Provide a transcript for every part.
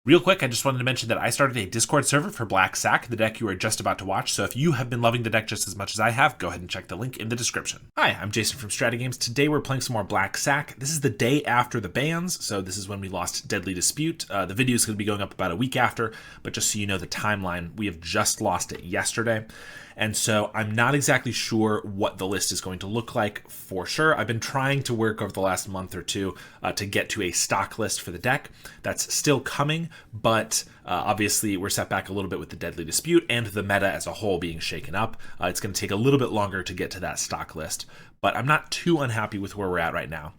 Real quick, I just wanted to mention that I started a Discord server for Black Sack, the deck you are just about to watch, so if you have been loving the deck just as much as I have, go ahead and check the link in the description. Hi, I'm Jason from StrataGames. Today we're playing some more Black Sack. This is the day after the bans, so this is when we lost Deadly Dispute. The video is going to be going up about a week after, but just so you know the timeline, we have just lost it yesterday. And so I'm not exactly sure what the list is going to look like for sure. I've been trying to work over the last month or two to get to a stock list for the deck. That's still coming, but obviously we're set back a little bit with the Deadly Dispute and the meta as a whole being shaken up. It's going to take a little bit longer to get to that stock list, but I'm not too unhappy with where we're at right now.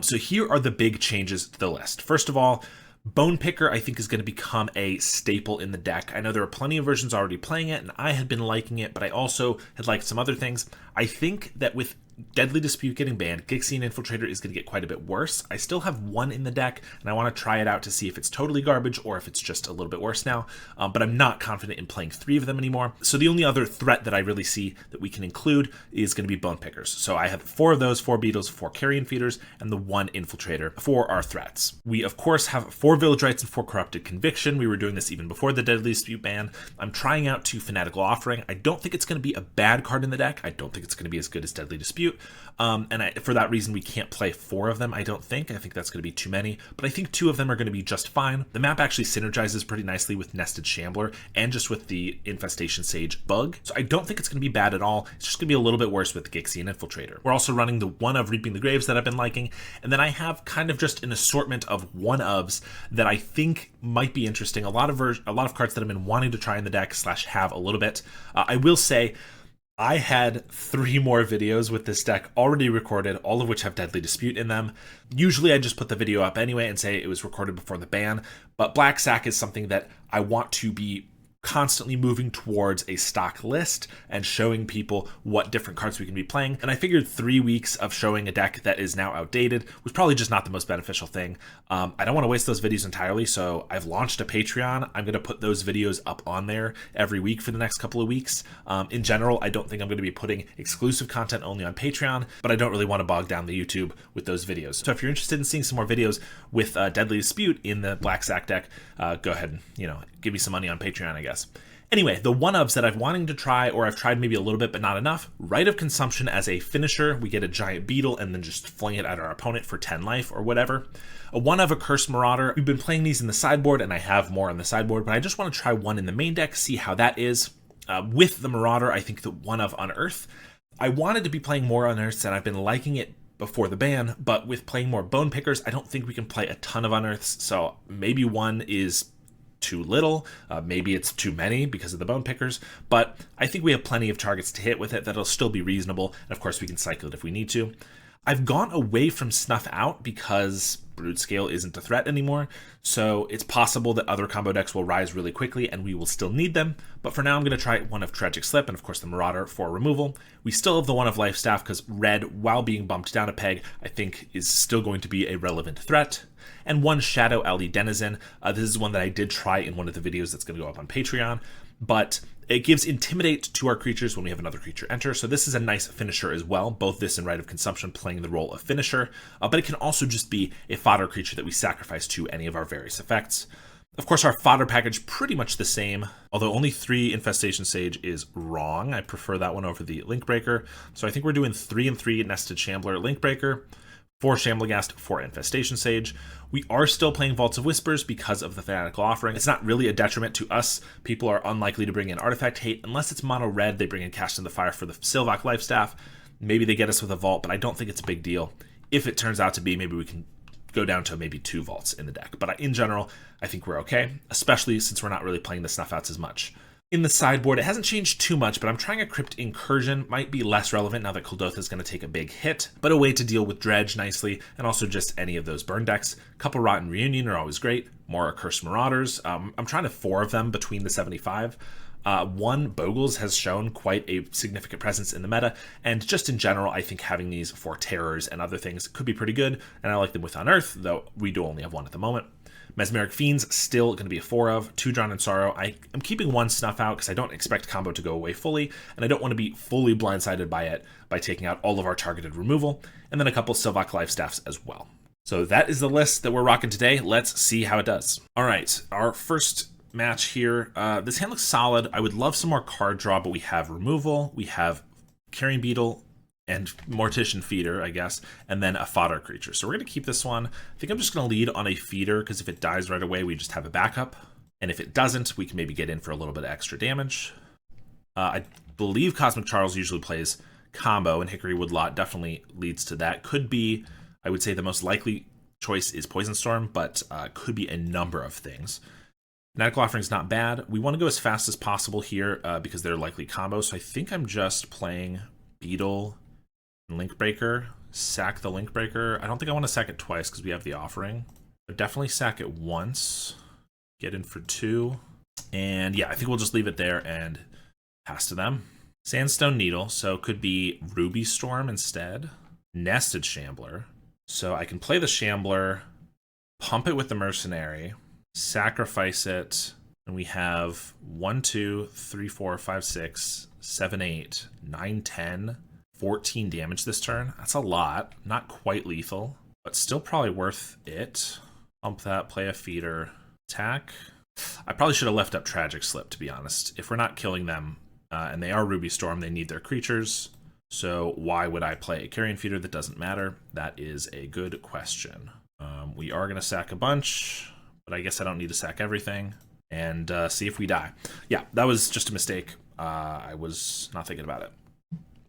So here are the big changes to the list. First of all, Bone Picker, I think, is going to become a staple in the deck. I know there are plenty of versions already playing it, and I had been liking it, but I also had liked some other things. I think that with Deadly Dispute getting banned, Gixie and Infiltrator is going to get quite a bit worse. I still have one in the deck, and I want to try it out to see if it's totally garbage or if it's just a little bit worse now, but I'm not confident in playing 3 of them anymore. So the only other threat that I really see that we can include is going to be Bone Pickers. So I have 4 of those, 4 Beetles, 4 Carrion Feeders, and the 1 Infiltrator for our threats. We, of course, have 4 Village Rites and 4 Corrupted Conviction. We were doing this even before the Deadly Dispute ban. I'm trying out 2 Fanatical Offering. I don't think it's going to be a bad card in the deck. I don't think it's going to be as good as Deadly Dispute. For that reason, we can't play 4 of them, I don't think. I think that's going to be too many, but I think 2 of them are going to be just fine. The map actually synergizes pretty nicely with Nested Shambler and just with the Infestation Sage bug, so I don't think it's going to be bad at all. It's just going to be a little bit worse with Gixie and Infiltrator. We're also running the one of Reaping the Graves that I've been liking, and then I have kind of just an assortment of one-ofs that I think might be interesting. A lot of cards that I've been wanting to try in the deck / have a little bit. I will say, I had 3 more videos with this deck already recorded, all of which have Deadly Dispute in them. Usually I just put the video up anyway and say it was recorded before the ban, but Black Sack is something that I want to be constantly moving towards a stock list and showing people what different cards we can be playing. And I figured 3 weeks of showing a deck that is now outdated was probably just not the most beneficial thing. I don't want to waste those videos entirely, so I've launched a Patreon. I'm going to put those videos up on there every week for the next couple of weeks. In general, I don't think I'm going to be putting exclusive content only on Patreon, but I don't really want to bog down the YouTube with those videos. So if you're interested in seeing some more videos with Deadly Dispute in the Black Sack deck, go ahead and, give me some money on Patreon, I guess. Anyway, the one-ofs that I've wanting to try, or I've tried maybe a little bit but not enough, Rite of Consumption as a finisher. We get a giant beetle and then just fling it at our opponent for 10 life or whatever. A one of a Cursed Marauder. We've been playing these in the sideboard, and I have more on the sideboard, but I just want to try one in the main deck, see how that is. With the Marauder, I think the one of Unearth. I wanted to be playing more Unearths, and I've been liking it before the ban, but with playing more Bone Pickers, I don't think we can play a ton of Unearths, so maybe one is too little, maybe it's too many because of the Bone Pickers, but I think we have plenty of targets to hit with it that'll still be reasonable, and of course we can cycle it if we need to. I've gone away from Snuff Out because Brood Scale isn't a threat anymore, so it's possible that other combo decks will rise really quickly and we will still need them, but for now I'm going to try one of Tragic Slip and of course the Marauder for removal. We still have the one of Life Staff because red, while being bumped down a peg, I think is still going to be a relevant threat. And one Shadow Alley Denizen. This is one that I did try in one of the videos that's going to go up on Patreon, but it gives Intimidate to our creatures when we have another creature enter, so this is a nice finisher as well, both this and Rite of Consumption playing the role of finisher, but it can also just be a fodder creature that we sacrifice to any of our various effects. Of course, our fodder package pretty much the same, although only 3 Infestation Sage is wrong. I prefer that one over the Link Breaker, so I think we're doing 3 and 3 Nested Shambler Link Breaker, 4 Shamblegast, 4 Infestation Sage. We are still playing Vaults of Whispers because of the Fanatical Offering. It's not really a detriment to us. People are unlikely to bring in Artifact Hate unless it's mono red. They bring in Cast in the Fire for the Sylvok Lifestaff. Maybe they get us with a Vault, but I don't think it's a big deal. If it turns out to be, maybe we can go down to maybe 2 Vaults in the deck. But in general, I think we're okay, especially since we're not really playing the Snuff Outs as much. In the sideboard, it hasn't changed too much, but I'm trying a Crypt Incursion. Might be less relevant now that Kuldotha is going to take a big hit, but a way to deal with Dredge nicely, and also just any of those burn decks. A couple Rotten Reunion are always great. More Cursed Marauders. I'm trying to 4 of them between the 75. One, Bogles has shown quite a significant presence in the meta, and just in general, I think having these for Terrors and other things could be pretty good, and I like them with Unearth, though we do only have one at the moment. Mesmeric Fiends, still going to be a 4 of. 2 Drawn in Sorrow. I am keeping 1 Snuff Out because I don't expect combo to go away fully, and I don't want to be fully blindsided by it by taking out all of our targeted removal, and then a couple Sylvok Lifestaffs as well. So that is the list that we're rocking today. Let's see how it does. All right, our first match here. This hand looks solid. I would love some more card draw, but we have removal, we have Carrion Beetle, and Mortician Feeder, I guess, and then a fodder creature. So we're going to keep this one. I think I'm just going to lead on a feeder, because if it dies right away, we just have a backup. And if it doesn't, we can maybe get in for a little bit of extra damage. I believe Cosmic Charles usually plays combo, and Hickory Woodlot definitely leads to that. Could be, I would say the most likely choice is Poison Storm, but could be a number of things. Fanatical Offering's not bad. We want to go as fast as possible here because they're likely combos. So I think I'm just playing Beetle and Link Breaker. Sack the Link Breaker. I don't think I want to sack it twice because we have the Offering. But definitely sack it once. Get in for 2. And yeah, I think we'll just leave it there and pass to them. Sandstone Needle, so could be Ruby Storm instead. Nested Shambler. So I can play the Shambler, pump it with the Mercenary, sacrifice it, and we have 1, 2, 3, 4, 5, 6, 7, 8, 9, 10, 14 damage this turn. That's a lot. Not quite lethal, but still probably worth it. Pump that, play a feeder, attack. I probably should have left up Tragic Slip, to be honest. If we're not killing them, and they are Ruby Storm, they need their creatures. So why would I play a Carrion Feeder that doesn't matter? That is a good question. We are going to sack a bunch, but I guess I don't need to sack everything. And see if we die. Yeah, that was just a mistake. I was not thinking about it.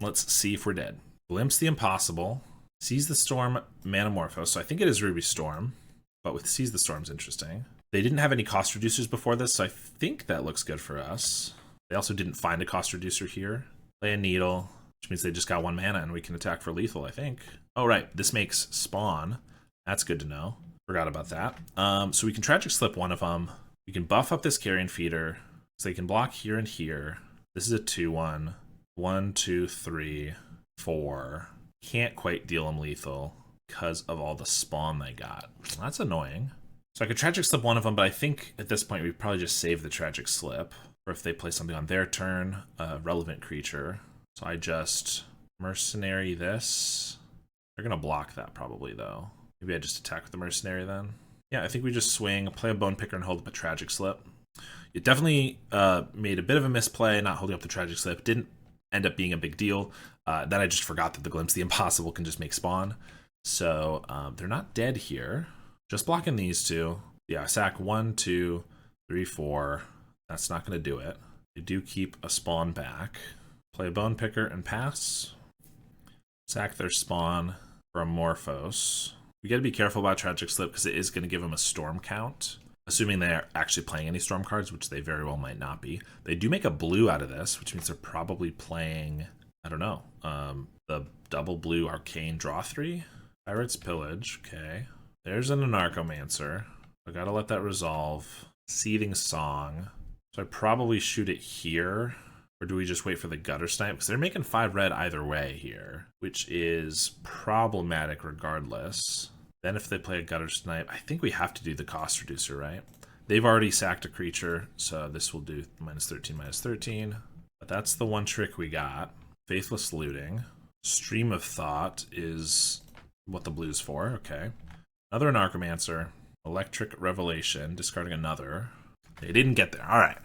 Let's see if we're dead. Glimpse the Impossible. Seize the Storm, Manamorphose. So I think it is Ruby Storm, but with Seize the Storm's interesting. They didn't have any cost reducers before this, so I think that looks good for us. They also didn't find a cost reducer here. Play a Needle, which means they just got 1 mana and we can attack for lethal, I think. Oh, right. This makes Spawn. That's good to know. Forgot about that. So we can Tragic Slip one of them. We can buff up this Carrion Feeder, so they can block here and here. This is a 2-1. 1, 2, 3, 4. Can't quite deal them lethal because of all the spawn they got. That's annoying. So I could Tragic Slip one of them, but I think at this point we probably just save the Tragic Slip. Or if they play something on their turn, a relevant creature. So I just Mercenary this. They're going to block that probably, though. Maybe I just attack with the Mercenary then. Yeah, I think we just swing, play a Bone Picker, and hold up a Tragic Slip. It definitely made a bit of a misplay, not holding up the Tragic Slip. Didn't end up being a big deal. Then I just forgot that the Glimpse the Impossible can just make spawn. So they're not dead here. Just blocking these two. Yeah, sack 1, 2, 3, 4. That's not going to do it. They do keep a spawn back. Play a Bone Picker and pass. Sack their spawn for a Morphos. We got to be careful about Tragic Slip because it is going to give them a Storm count. Assuming they're actually playing any Storm cards, which they very well might not be. They do make a blue out of this, which means they're probably playing, I don't know, the double blue Arcane draw 3. Pirate's Pillage, okay. There's an Anarchomancer. I gotta let that resolve. Seething Song. So I probably shoot it here. Or do we just wait for the Gutter Snipe? Because they're making 5 red either way here, which is problematic regardless. Then if they play a Gutter Snipe, I think we have to do the cost reducer, right? They've already sacked a creature, so this will do -13, -13. But that's the one trick we got. Faithless Looting. Stream of Thought is what the blue's for, okay. Another Anarchomancer. Electric Revelation, discarding another. They didn't get there, all right.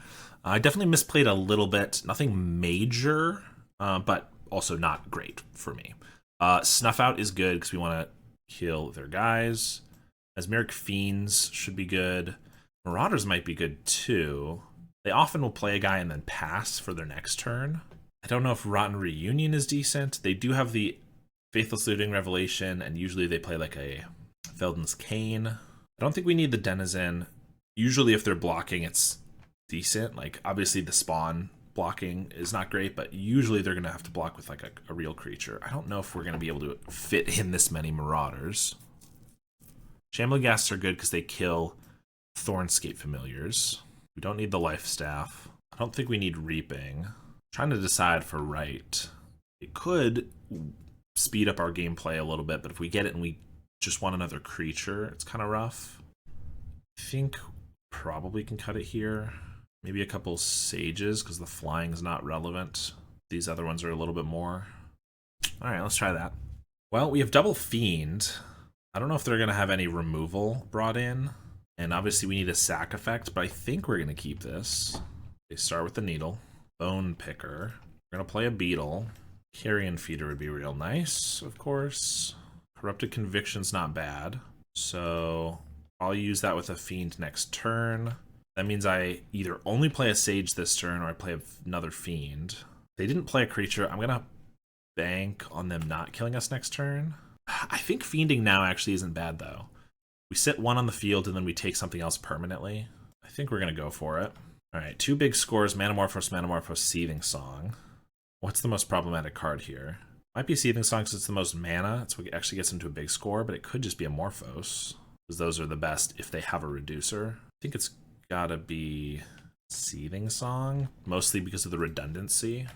I definitely misplayed a little bit. Nothing major, but also not great for me. Snuff Out is good because we want to kill their guys. Mesmeric Fiends should be good. Marauders might be good too. They often will play a guy and then pass for their next turn. I don't know if Rotten Reunion is decent. They do have the Faithless Looting Revelation, and usually they play like a Felden's Cane. I don't think we need the Denizen. Usually if they're blocking, it's decent. Like, obviously the spawn blocking is not great, but usually they're going to have to block with like a real creature. I don't know if we're going to be able to fit in this many Marauders. Shambling Ghasts are good because they kill Thornscape Familiars. We don't need the Life Staff. I don't think we need Reaping. I'm trying to decide for right. It could speed up our gameplay a little bit, but if we get it and we just want another creature, it's kind of rough. I think probably can cut it here. Maybe a couple Sages because the flying is not relevant. These other ones are a little bit more. All right, let's try that. Well, we have double Fiend. I don't know if they're going to have any removal brought in. And obviously we need a sack effect, but I think we're going to keep this. They start with the needle. Bone picker. We're going to play a beetle. Carrion feeder would be real nice, of course. Corrupted conviction's not bad. So I'll use that with a fiend next turn. That means I either only play a sage this turn or I play another fiend. If they didn't play a creature, I'm going to bank on them not killing us next turn. I think fiending now actually isn't bad, though. We sit one on the field and then we take something else permanently. I think we're going to go for it. All right, 2 big scores, Manamorphose, Seething Song. What's the most problematic card here? Might be Seething Song because it's the most mana. It's what actually gets into a big score, but it could just be Amorphose, because those are the best if they have a reducer. I think it's gotta be Seething Song, mostly because of the redundancy.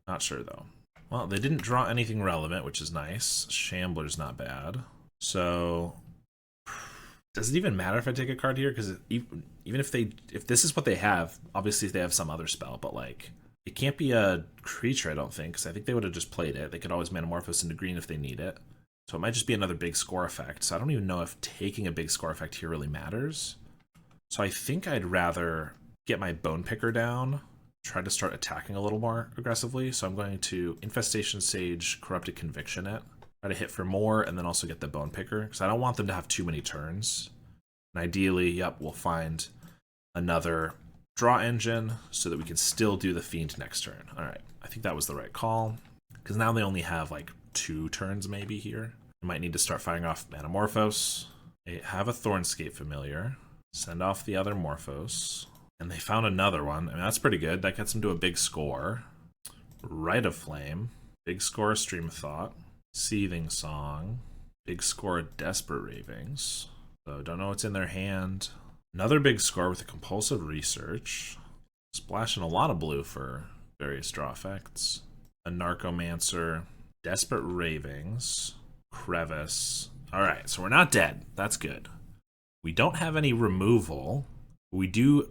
Not sure, though. Well, they didn't draw anything relevant, which is nice. Shambler's not bad. So does it even matter if I take a card here? Because even if this is what they have, obviously they have some other spell, but like it can't be a creature, I don't think, because I think they would have just played it. They could always Manamorphose into green if they need it. So it might just be another big score effect. So I don't even know if taking a big score effect here really matters. So I think I'd rather get my Bone Picker down, try to start attacking a little more aggressively. So I'm going to Infestation Sage, Corrupted Conviction it. Try to hit for more, and then also get the Bone Picker, because I don't want them to have too many turns. And ideally, yep, we'll find another draw engine so that we can still do the Fiend next turn. All right, I think that was the right call, because now they only have like 2 turns maybe here. We might need to start firing off Manamorphose. They have a Thornscape Familiar. Send off the other Morphos. And they found another one. I mean, that's pretty good. That gets them to a big score. Rite of Flame. Big score, Stream of Thought. Seething Song. Big score, Desperate Ravings. So don't know what's in their hand. Another big score with a Compulsive Research. Splashing a lot of blue for various draw effects. A Narcomancer. Desperate Ravings. Crevice. Alright, so we're not dead. That's good. We don't have any removal. We do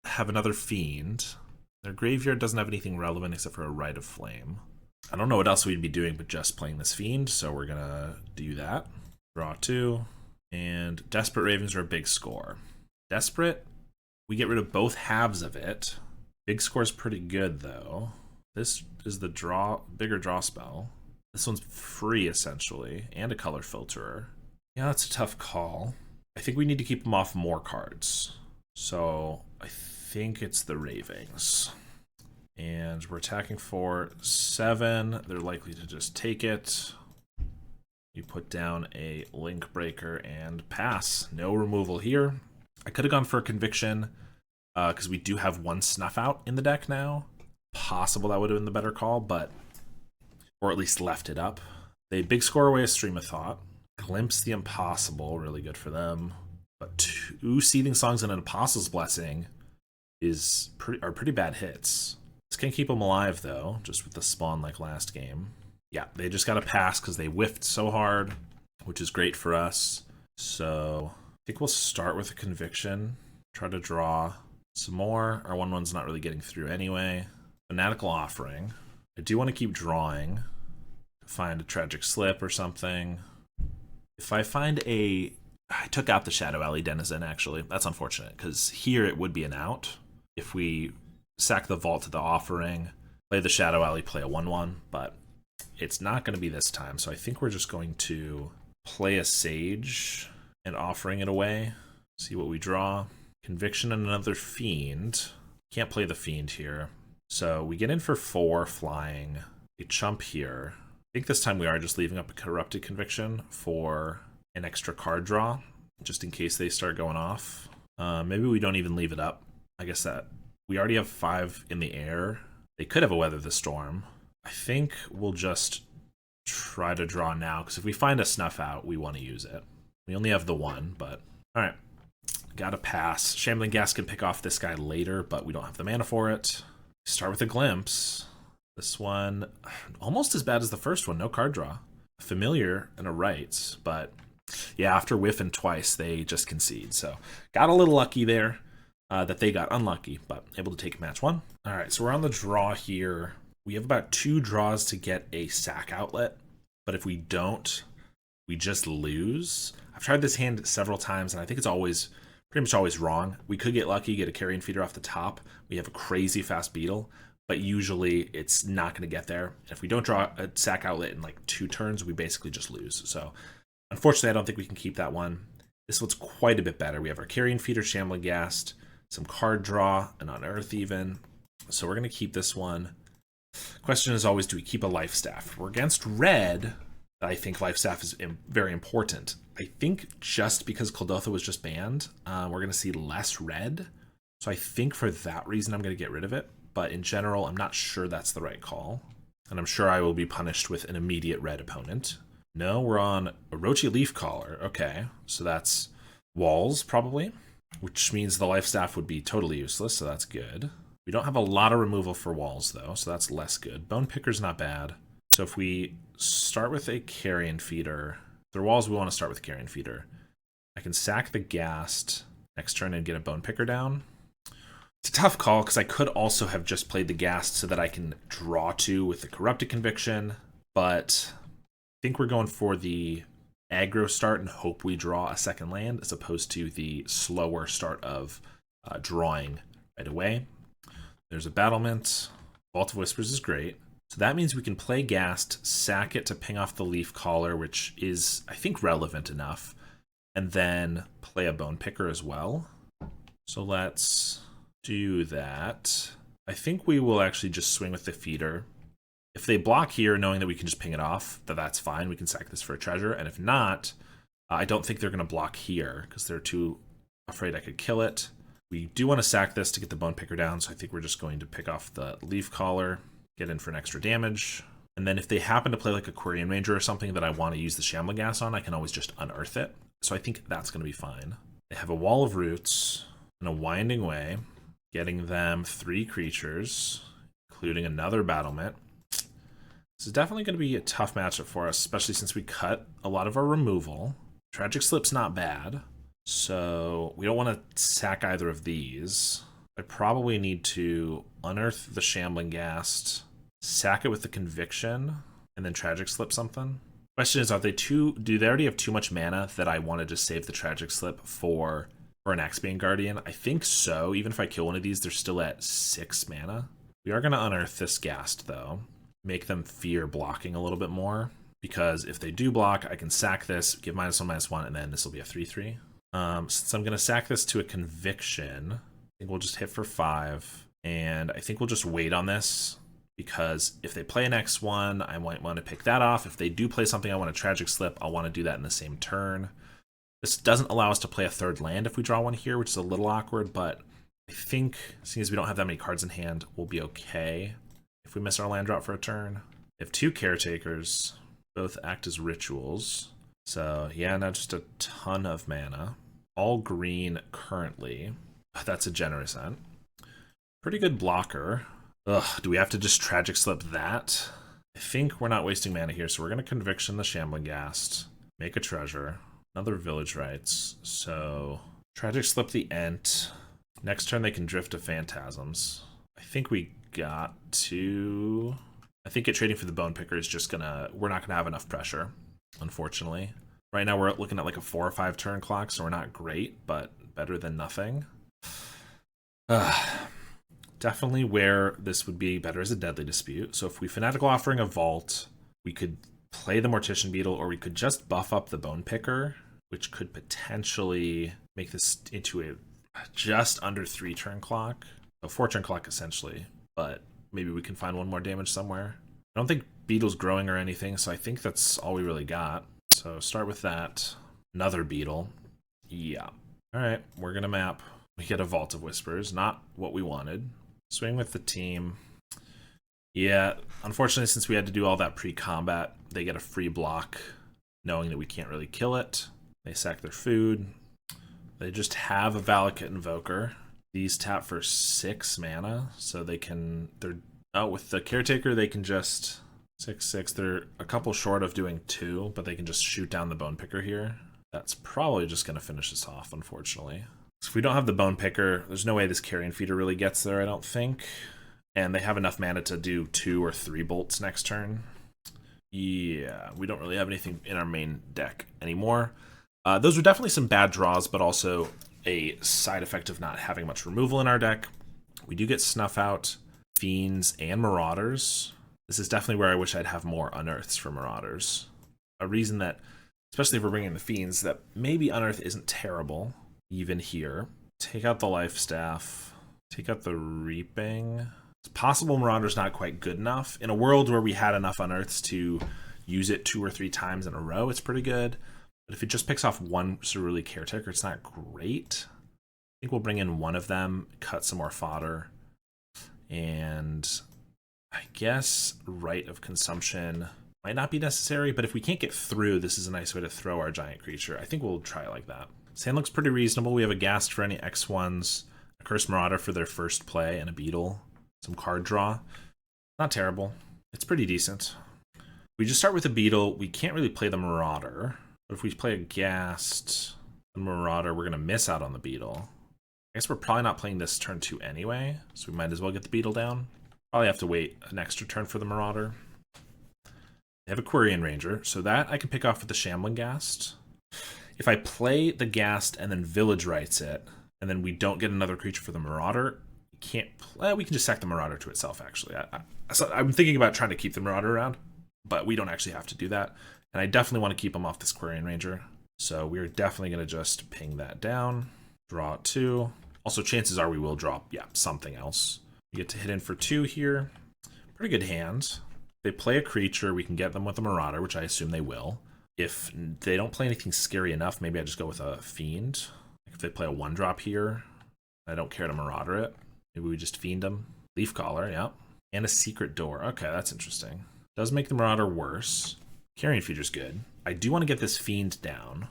have another Fiend. Their graveyard doesn't have anything relevant except for a Rite of Flame. I don't know what else we'd be doing but just playing this Fiend, so we're gonna do that. Draw 2. And Desperate Ravings are a big score. Desperate, we get rid of both halves of it. Big score's pretty good, though. This is the bigger draw spell. This one's free, essentially, and a color filterer. Yeah, that's a tough call. I think we need to keep them off more cards. So I think it's the Ravings. And we're attacking for 7. They're likely to just take it. You put down a Link Breaker and pass. No removal here. I could have gone for a Conviction because we do have 1 Snuff Out in the deck now. Possible that would have been the better call, but or at least left it up. They big score away a Stream of Thought. Glimpse the Impossible, really good for them. But 2 Seething Songs and an Apostle's Blessing are pretty bad hits. This can keep them alive, though, just with the spawn like last game. Yeah, they just got to pass because they whiffed so hard, which is great for us. So I think we'll start with a Conviction. Try to draw some more. Our 1/1's not really getting through anyway. Fanatical Offering. I do want to keep drawing. Find a Tragic Slip or something. If I find I took out the Shadow Alley Denizen, actually. That's unfortunate, because here it would be an out. If we sack the Vault to the Offering, play the Shadow Alley, play a 1/1, but it's not going to be this time, so I think we're just going to play a Sage and Offering it away. See what we draw. Conviction and another Fiend. Can't play the Fiend here. So we get in for 4 flying. A chump here. I think this time we are just leaving up a Corrupted Conviction for an extra card draw, just in case they start going off. Maybe we don't even leave it up. I guess that we already have 5 in the air. They could have a Weather the Storm. I think we'll just try to draw now, because if we find a Snuff Out, we want to use it. We only have the 1, but all right. Gotta pass. Shambling Gas can pick off this guy later, but we don't have the mana for it. Start with a Glimpse. This one, almost as bad as the first one. No card draw. A Familiar and a Rights, but yeah, after whiffing twice, they just concede. So got a little lucky there that they got unlucky, but able to take match 1. All right, so we're on the draw here. We have about 2 draws to get a sack outlet, but if we don't, we just lose. I've tried this hand several times, and I think it's always pretty much always wrong. We could get lucky, get a carrion feeder off the top. We have a crazy fast beetle, but usually it's not going to get there. And if we don't draw a sack outlet in like 2 turns, we basically just lose. So unfortunately, I don't think we can keep that one. This one's quite a bit better. We have our carrion feeder, Shambling Ghast, some card draw, and unearth even. So we're going to keep this one. Question is always, do we keep a life staff? We're against red. I think life staff is very important. I think just because Kuldotha was just banned, we're going to see less red. So I think for that reason, I'm going to get rid of it. But in general, I'm not sure that's the right call. And I'm sure I will be punished with an immediate red opponent. No, we're on Orochi Leafcaller. Okay, so that's walls probably, which means the life staff would be totally useless, so that's good. We don't have a lot of removal for walls, though, so that's less good. Bone Picker's not bad. So if we start with a Carrion Feeder, if they're walls, we want to start with Carrion Feeder. I can sack the Ghast next turn and get a Bone Picker down. It's a tough call, because I could also have just played the Ghast so that I can draw 2 with the Corrupted Conviction, but I think we're going for the aggro start and hope we draw a second land, as opposed to the slower start of drawing right away. There's a Battlement. Vault of Whispers is great. So that means we can play Ghast, sack it to ping off the Leafcaller, which is, I think, relevant enough, and then play a Bone Picker as well. So let's do that. I think we will actually just swing with the feeder. If they block here, knowing that we can just ping it off, that's fine. We can sack this for a treasure. And if not, I don't think they're going to block here, because they're too afraid I could kill it. We do want to sack this to get the Bone Picker down, so I think we're just going to pick off the Leafcaller, get in for an extra damage. And then if they happen to play like a Quirion Ranger or something that I want to use the Shambling Ghast on, I can always just unearth it. So I think that's going to be fine. They have a Wall of Roots and a Winding Way, getting them 3 creatures, including another Battlement. This is definitely going to be a tough matchup for us, especially since we cut a lot of our removal. Tragic Slip's not bad, so we don't want to sack either of these. I probably need to unearth the Shambling Ghast, sack it with the Conviction, and then Tragic Slip something. Question is, do they already have too much mana that I want to just save the Tragic Slip for an Axebane Guardian? I think so. Even if I kill one of these, they're still at 6 mana. We are going to unearth this Ghast, though. Make them fear blocking a little bit more, because if they do block, I can sack this, give -1/-1, and then this will be a 3/3. Since I'm going to sack this to a Conviction, I think we'll just hit for 5, and I think we'll just wait on this, because if they play an X1, I might want to pick that off. If they do play something I want a Tragic Slip, I'll want to do that in the same turn. This doesn't allow us to play a 3rd land if we draw one here, which is a little awkward, but I think, seeing as we don't have that many cards in hand, we'll be okay if we miss our land drop for a turn. We have 2 Caretakers, both act as rituals. So yeah, not just a ton of mana. All green currently. That's a generous end. Pretty good blocker. Ugh, do we have to just Tragic Slip that? I think we're not wasting mana here, so we're going to Conviction the Shambling Ghast, make a treasure, another Village Rites. So Tragic Slip the Ent. Next turn they can drift to Phantasms. I think we got to... I think trading for the Bone Picker is just gonna... We're not gonna have enough pressure, unfortunately. Right now we're looking at like a 4 or 5 turn clock, so we're not great, but better than nothing. Definitely where this would be better is a Deadly Dispute. So if we Fanatical Offering a Vault, we could play the Mortician Beetle, or we could just buff up the Bone Picker, which could potentially make this into a just under 3 turn clock. A 4 turn clock essentially, but maybe we can find one more damage somewhere. I don't think Beetle's growing or anything, so I think that's all we really got. So start with that. Another Beetle. Yeah. Alright, we're gonna map. We get a Vault of Whispers, not what we wanted. Swing with the team. Yeah, unfortunately, since we had to do all that pre-combat, they get a free block, knowing that we can't really kill it. They sack their food. They just have a Valakut Invoker. These tap for 6 mana, so they can... with the Caretaker, they can just... 6/6. They're a couple short of doing 2, but they can just shoot down the Bone Picker here. That's probably just going to finish us off, unfortunately. So if we don't have the Bone Picker, there's no way this Carrion Feeder really gets there, I don't think. And they have enough mana to do 2 or 3 bolts next turn. Yeah, we don't really have anything in our main deck anymore. Those were definitely some bad draws, but also a side effect of not having much removal in our deck. We do get Snuff Out, Fiends, and Marauders. This is definitely where I wish I'd have more Unearths for Marauders. A reason that, especially if we're bringing the Fiends, that maybe Unearth isn't terrible, even here. Take out the Life Staff, take out the Reaping. It's possible Marauder's not quite good enough. In a world where we had enough Unearths to use it 2 or 3 times in a row, it's pretty good. But if it just picks off one Cerulean Caretaker, it's not great. I think we'll bring in one of them, cut some more fodder, and I guess Rite of Consumption might not be necessary, but if we can't get through, this is a nice way to throw our giant creature. I think we'll try it like that. Sand looks pretty reasonable. We have a Ghast for any X1s, a Cursed Marauder for their first play, and a Beetle. Some card draw. Not terrible. It's pretty decent. We just start with a Beetle. We can't really play the Marauder. But if we play a Ghast, the Marauder, we're going to miss out on the Beetle. I guess we're probably not playing this turn 2 anyway, so we might as well get the Beetle down. Probably have to wait an extra turn for the Marauder. They have a Quirion Ranger, so that I can pick off with the Shambling Ghast. If I play the Ghast and then Village Rites it, and then we don't get another creature for the Marauder, we can just sack the Marauder to itself, actually. I'm thinking about trying to keep the Marauder around, but we don't actually have to do that. And I definitely want to keep him off this Quirion Ranger. So we're definitely going to just ping that down, draw 2. Also, chances are we will draw, something else. We get to hit in for 2 here. Pretty good hand. If they play a creature, we can get them with a Marauder, which I assume they will. If they don't play anything scary enough, maybe I just go with a Fiend. If they play a 1-drop here, I don't care to Marauder it. Maybe we just Fiend them. Leaf Caller, yep. And a Secret Door. Okay, that's interesting. Does make the Marauder worse. Carrion Feeder's good. I do want to get this Fiend down.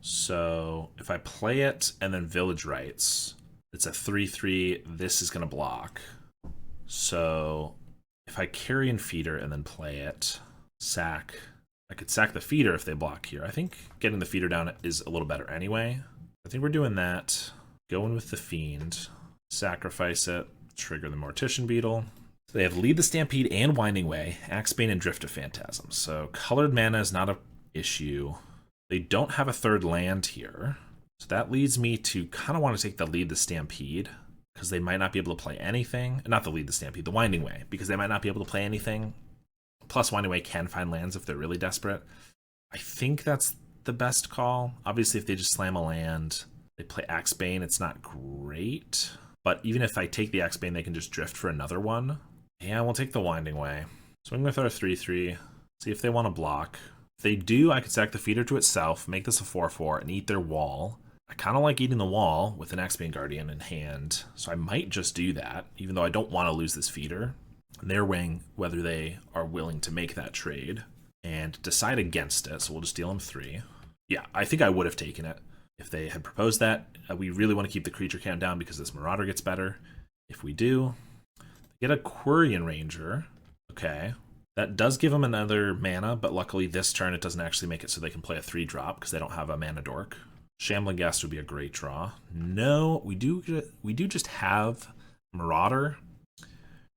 So if I play it and then Village Rites, it's a 3/3. This is going to block. So if I Carrion Feeder and then play it, sack. I could sack the Feeder if they block here. I think getting the Feeder down is a little better anyway. I think we're doing that. Going with the Fiend. Sacrifice it, trigger the Mortician Beetle. So they have Lead the Stampede and Winding Way, Axebane, and Drift of Phantasms. So colored mana is not an issue. They don't have a 3rd land here. So that leads me to kind of want to take the Lead the Stampede, because they might not be able to play anything. Not the Lead the Stampede, the Winding Way, because they might not be able to play anything. Plus, Winding Way can find lands if they're really desperate. I think that's the best call. Obviously, if they just slam a land, they play Axebane, it's not great. But even if I take the Axebane, they can just drift for another one. Yeah, we'll take the Winding Way. Swing with our 3/3. See if they want to block. If they do, I could sack the Feeder to itself, make this a 4/4, and eat their wall. I kind of like eating the wall with an Axebane Guardian in hand, so I might just do that, even though I don't want to lose this Feeder. They're weighing whether they are willing to make that trade and decide against it, so we'll just deal them 3. Yeah, I think I would have taken it if they had proposed that. We really want to keep the creature count down because this Marauder gets better. If we do, get a Quirion Ranger. Okay. That does give them another mana, but luckily this turn it doesn't actually make it so they can play a 3-drop because they don't have a mana dork. Shambling Ghast would be a great draw. No, we do just have Marauder.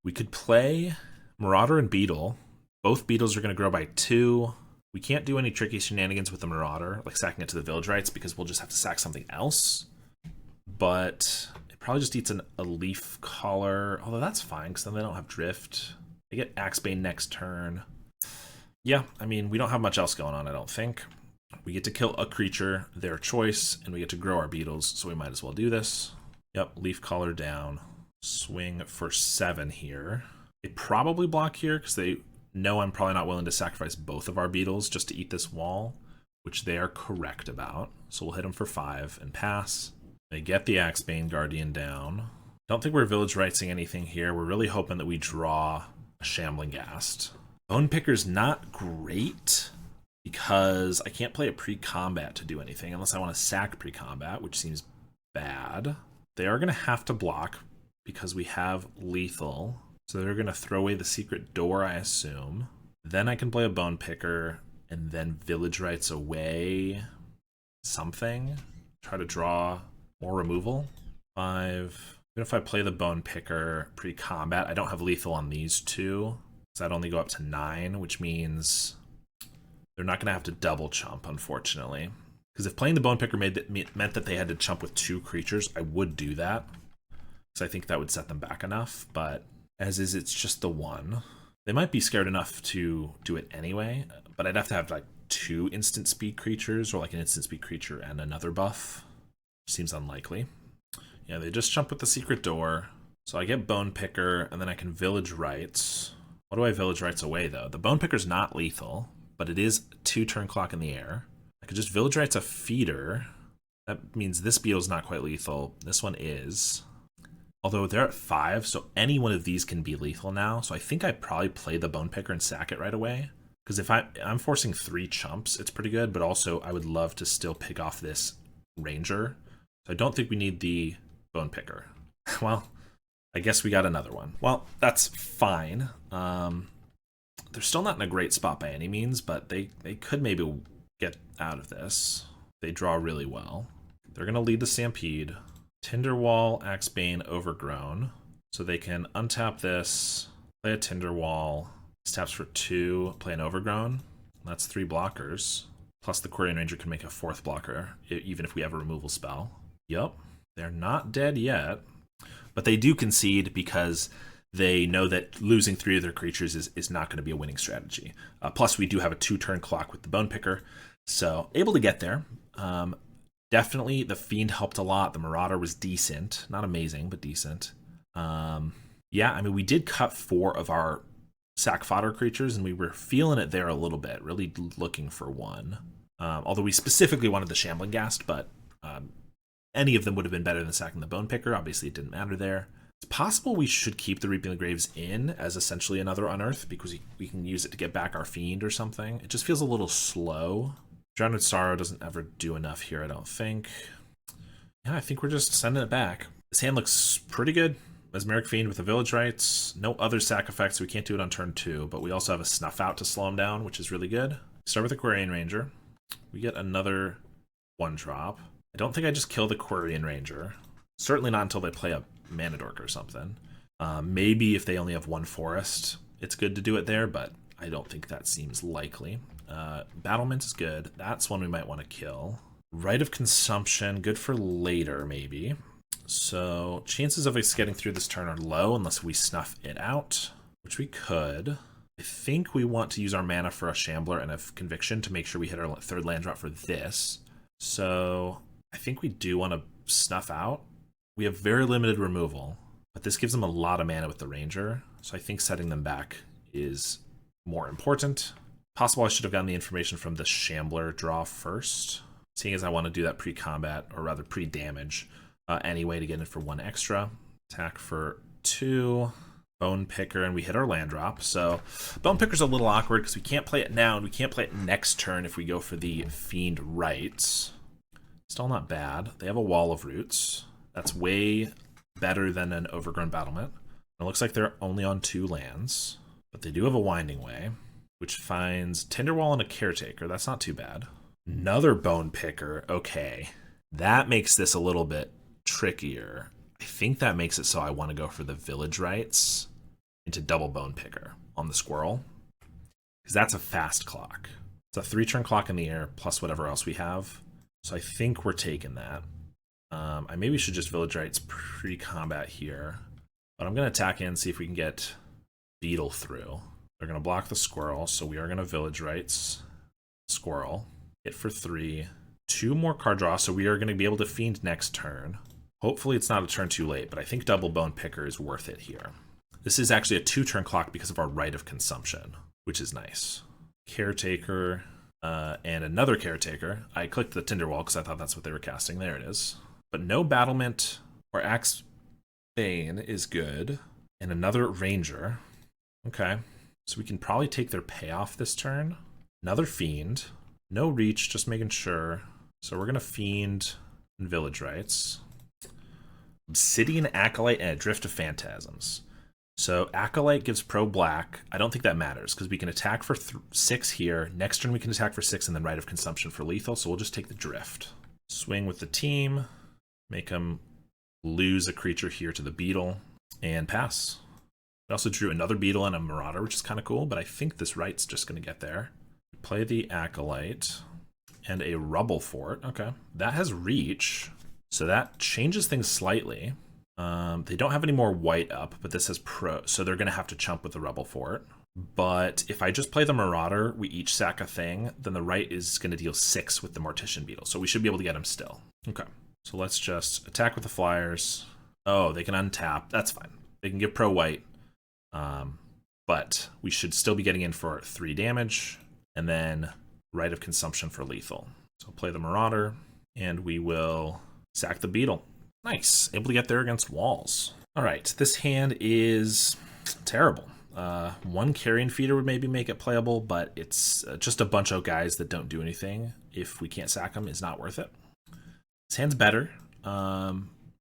We could play Marauder and Beetle. Both Beetles are going to grow by 2. We can't do any tricky shenanigans with the Marauder, like sacking it to the Village Rites, because we'll just have to sack something else. But it probably just eats a Leaf Caller, although that's fine, because then they don't have Drift. They get Axebane next turn. Yeah, I mean, we don't have much else going on, I don't think. We get to kill a creature, their choice, and we get to grow our Beetles, so we might as well do this. Yep, Leaf Caller down. Swing for 7 here. They probably block here, because they know I'm probably not willing to sacrifice both of our Beetles just to eat this wall, which they are correct about. So we'll hit them for 5 and pass. They get the Axebane Guardian down. Don't think we're Village Rightsing anything here. We're really hoping that we draw a Shambling Ghast. Bone Picker's not great because I can't play a pre-combat to do anything unless I want to sack pre-combat, which seems bad. They are going to have to block because we have lethal. So they're going to throw away the Secret Door, I assume. Then I can play a Bone Picker and then Village Rites away something. Try to draw more removal. 5. Even if I play the Bone Picker pre-combat, I don't have lethal on these 2. So I'd only go up to 9, which means They're not going to have to double chump, unfortunately. Because if playing the Bone Picker meant that they had to chump with 2 creatures, I would do that. Because I think that would set them back enough. But as is, it's just the 1. They might be scared enough to do it anyway. But I'd have to have like 2 instant speed creatures, or like an instant speed creature and another buff. Seems unlikely. Yeah, they just jump with the Secret Door. So I get Bone Picker, and then I can Village Rites. What do I Village Rites away, though? The Bone Picker's not lethal, but it is 2 turn clock in the air. I could just Village Rites a Feeder. That means this Beetle's not quite lethal. This one is. Although they're at 5, so any one of these can be lethal now. So I think I'd probably play the Bone Picker and sack it right away. Because if I'm forcing 3 chumps, it's pretty good, but also I would love to still pick off this Ranger. So I don't think we need the Bone Picker. Well, I guess we got another one. Well, that's fine. They're still not in a great spot by any means, but they could maybe get out of this. They draw really well. They're going to lead the Stampede. Tinderwall, Axebane, Overgrown. So they can untap this, play a Tinderwall, this taps for 2, play an Overgrown. That's 3 blockers. Plus the Quirion Ranger can make a 4th blocker, even if we have a removal spell. Yup, they're not dead yet. But they do concede because they know that losing 3 of their creatures is not going to be a winning strategy. Plus, we do have a 2-turn clock with the Bone Picker, so able to get there. Definitely, the Fiend helped a lot. The Marauder was decent. Not amazing, but decent. Yeah, I mean, we did cut 4 of our sack fodder creatures, and we were feeling it there a little bit, really looking for 1. Although we specifically wanted the Shambling Ghast, but any of them would have been better than sacking the Bone Picker. Obviously, it didn't matter there. It's possible we should keep the Reaping the Graves in as essentially another Unearth, because we can use it to get back our Fiend or something. It just feels a little slow. Drowned Sorrow doesn't ever do enough here, I don't think. Yeah, I think we're just sending it back. This hand looks pretty good. Mesmeric Fiend with the Village Rites. No other sack effects, so we can't do it on turn 2, but we also have a Snuff Out to slow him down, which is really good. Start with the Quirion Ranger. We get another 1-drop. I don't think I just kill the Quirion Ranger. Certainly not until they play a Mana Dork or something. Maybe if they only have 1 forest, it's good to do it there, but I don't think that seems likely. Battlement is good. That's one we might want to kill. Rite of Consumption, good for later, maybe. So chances of us getting through this turn are low unless we snuff it out, which we could. I think we want to use our mana for a Shambler and a Conviction to make sure we hit our 3rd land drop for this. So I think we do want to snuff out. We have very limited removal, but this gives them a lot of mana with the Ranger, so I think setting them back is more important. Possible I should have gotten the information from the Shambler draw first, seeing as I want to do that pre-combat, or rather pre-damage, anyway to get it for 1 extra. Attack for 2, Bone Picker, and we hit our land drop. So Bone Picker's a little awkward because we can't play it now, and we can't play it next turn if we go for the Fiend Rites. Still not bad. They have a Wall of Roots. That's way better than an Overgrown Battlement. It looks like they're only on 2 lands, but they do have a Winding Way, which finds Tinderwall and a Caretaker. That's not too bad. Another Bone Picker. Okay. That makes this a little bit trickier. I think that makes it so I want to go for the Village Rites into double Bone Picker on the Squirrel, because that's a fast clock. It's a 3-turn clock in the air plus whatever else we have. So I think we're taking that. I maybe should just Village Rites pre-combat here, but I'm going to attack in and see if we can get Beetle through. They're going to block the Squirrel, so we are going to Village Rites Squirrel. Hit for 3. 2 more card draw, so we are going to be able to Fiend next turn. Hopefully it's not a turn too late, but I think double Bone Picker is worth it here. This is actually a 2-turn clock because of our Rite of Consumption, which is nice. Caretaker, and another Caretaker. I clicked the Tinderwall because I thought that's what they were casting. There it is. But no Battlement or Axebane is good. And another Ranger. Okay. So we can probably take their payoff this turn. Another Fiend. No Reach, just making sure. So we're going to Fiend and Village Rites. Obsidian Acolyte and a Drift of Phantasms. So Acolyte gives pro black. I don't think that matters because we can attack for 6 here. Next turn we can attack for 6 and then Rite of Consumption for lethal. So we'll just take the Drift. Swing with the team. Make them lose a creature here to the Beetle. And pass. We also drew another Beetle and a Marauder, which is kind of cool. But I think this Rite's just going to get there. Play the Acolyte and a Rubble Fort. Okay, that has reach, so that changes things slightly. They don't have any more white up, but this has pro, so they're going to have to chump with the Rubble Fort. But if I just play the Marauder, we each sack a thing, then the right is going to deal 6 with the Mortician Beetle, so we should be able to get him still. Okay, so let's just attack with the Flyers. Oh, they can untap. That's fine. They can give pro white, but we should still be getting in for 3 damage, and then Rite of Consumption for lethal. So play the Marauder, and we will sack the Beetle. Nice, able to get there against walls. All right, this hand is terrible. 1 Carrion Feeder would maybe make it playable, but it's just a bunch of guys that don't do anything. If we can't sack them, it's not worth it. This hand's better.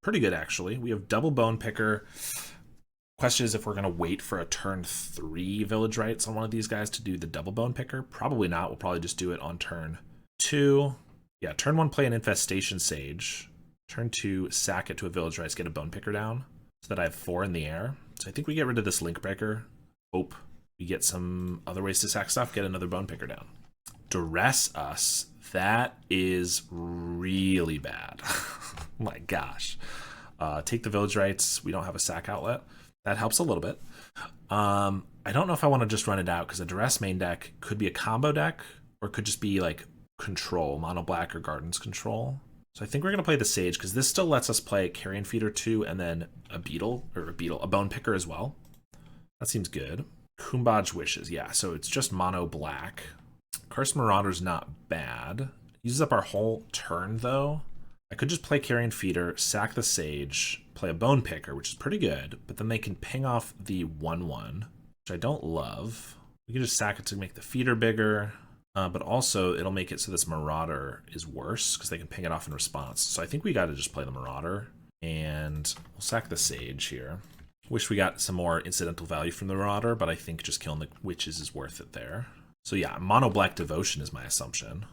Pretty good, actually. We have double Bone Picker. Question is if we're going to wait for a turn 3 Village Rites on one of these guys to do the double Bone Picker. Probably not. We'll probably just do it on turn 2. Yeah, turn 1, play an Infestation Sage. Turn 2, sack it to a Village Rites, get a Bone Picker down, so that I have 4 in the air. So I think we get rid of this Link Breaker. Hope we get some other ways to sack stuff, get another Bone Picker down. Duress us. That is really bad. Oh my gosh. Take the Village Rites. We don't have a sack outlet. That helps a little bit. I don't know if I want to just run it out, because a Duress main deck could be a combo deck, or it could just be like control, mono black or Gardens control. So I think we're going to play the Sage, because this still lets us play Carrion Feeder 2 and then a Bone Picker as well. That seems good. Kumbaj Wishes, yeah, so it's just mono black. Curse Marauder's not bad. Uses up our whole turn, though. I could just play Carrion Feeder, sack the Sage, play a Bone Picker, which is pretty good, but then they can ping off the 1/1, which I don't love. We can just sack it to make the Feeder bigger, but also it'll make it so this Marauder is worse, because they can ping it off in response. So I think we got to just play the Marauder, and we'll sack the Sage here. Wish we got some more incidental value from the Marauder, but I think just killing the Witches is worth it there. So yeah, mono black Devotion is my assumption.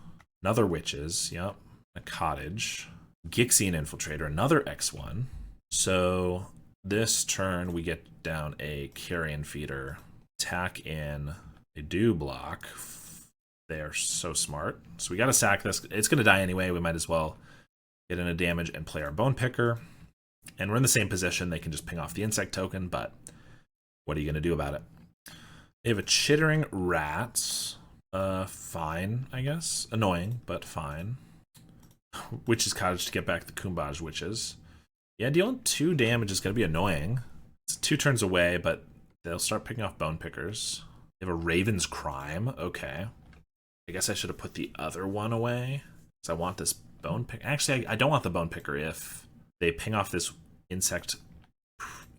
Another Witches, yep. A Cottage. Gixian Infiltrator, another X1. So this turn we get down a Carrion Feeder, attack in, they do block. They are so smart. So we got to sack this. It's going to die anyway. We might as well get in a damage and play our Bone Picker. And we're in the same position. They can just ping off the Insect token, but what are you going to do about it? They have a Chittering Rat. Fine, I guess. Annoying, but fine. Witch's Cottage to get back the Kumbaj Witches. Yeah, dealing 2 damage is going to be annoying. It's 2 turns away, but they'll start picking off Bone Pickers. They have a Raven's Crime. Okay. I guess I should have put the other one away, because I want this Bone Picker. Actually, I don't want the Bone Picker if they ping off this Insect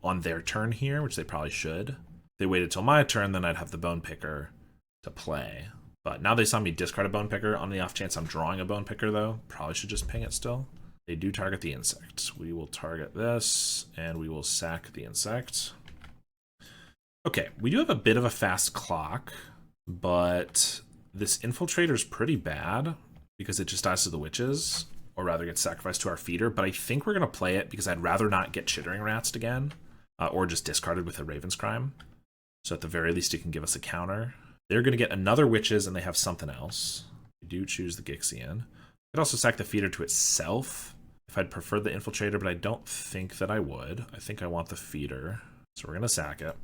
on their turn here, which they probably should. If they waited till my turn, then I'd have the Bone Picker to play. But now they saw me discard a Bone Picker. On the off chance I'm drawing a Bone Picker, though, probably should just ping it still. They do target the Insect. We will target this, and we will sack the Insect. Okay, we do have a bit of a fast clock, but this Infiltrator is pretty bad because it just dies to the Witches, or rather gets sacrificed to our Feeder. But I think we're going to play it because I'd rather not get Chittering Rats again, or just discarded with a Raven's Crime. So at the very least, it can give us a counter. They're going to get another Witches, and they have something else. We do choose the Gixian. I could also sack the Feeder to itself if I'd prefer the Infiltrator, but I don't think that I would. I think I want the Feeder, so we're going to sack it.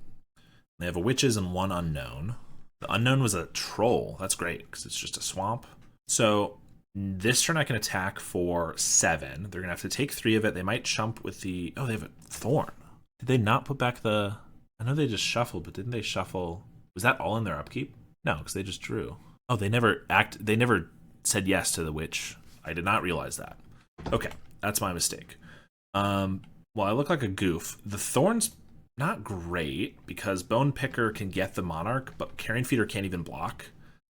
They have a Witches and 1 Unknown. The Unknown was a Troll. That's great, because it's just a swamp. So this turn I can attack for 7. They're going to have to take 3 of it. They might chump with the... Oh, they have a Thorn. Did they not put back the... I know they just shuffled, but didn't they shuffle... Was that all in their upkeep? No, because they just drew. Oh, they never said yes to the Witch. I did not realize that. Okay, that's my mistake. Well, I look like a goof. The Thorn's not great because Bone Picker can get the Monarch, but Carrion Feeder can't even block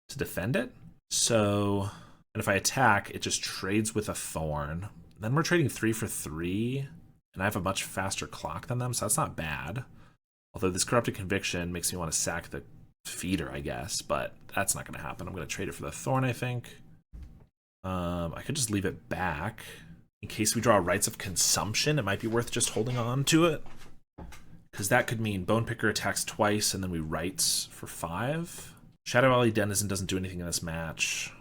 to defend it. So, and if I attack, it just trades with a Thorn. Then we're trading 3 for 3, and I have a much faster clock than them, so that's not bad. Although this Corrupted Conviction makes me want to sack the Feeder, I guess, but that's not going to happen. I'm going to trade it for the Thorn, I think. I could just leave it back. In case we draw Rites of Consumption, it might be worth just holding on to it. Because that could mean Bone Picker attacks twice, and then we Rites for 5. Shadow Alley Denizen doesn't do anything in this match.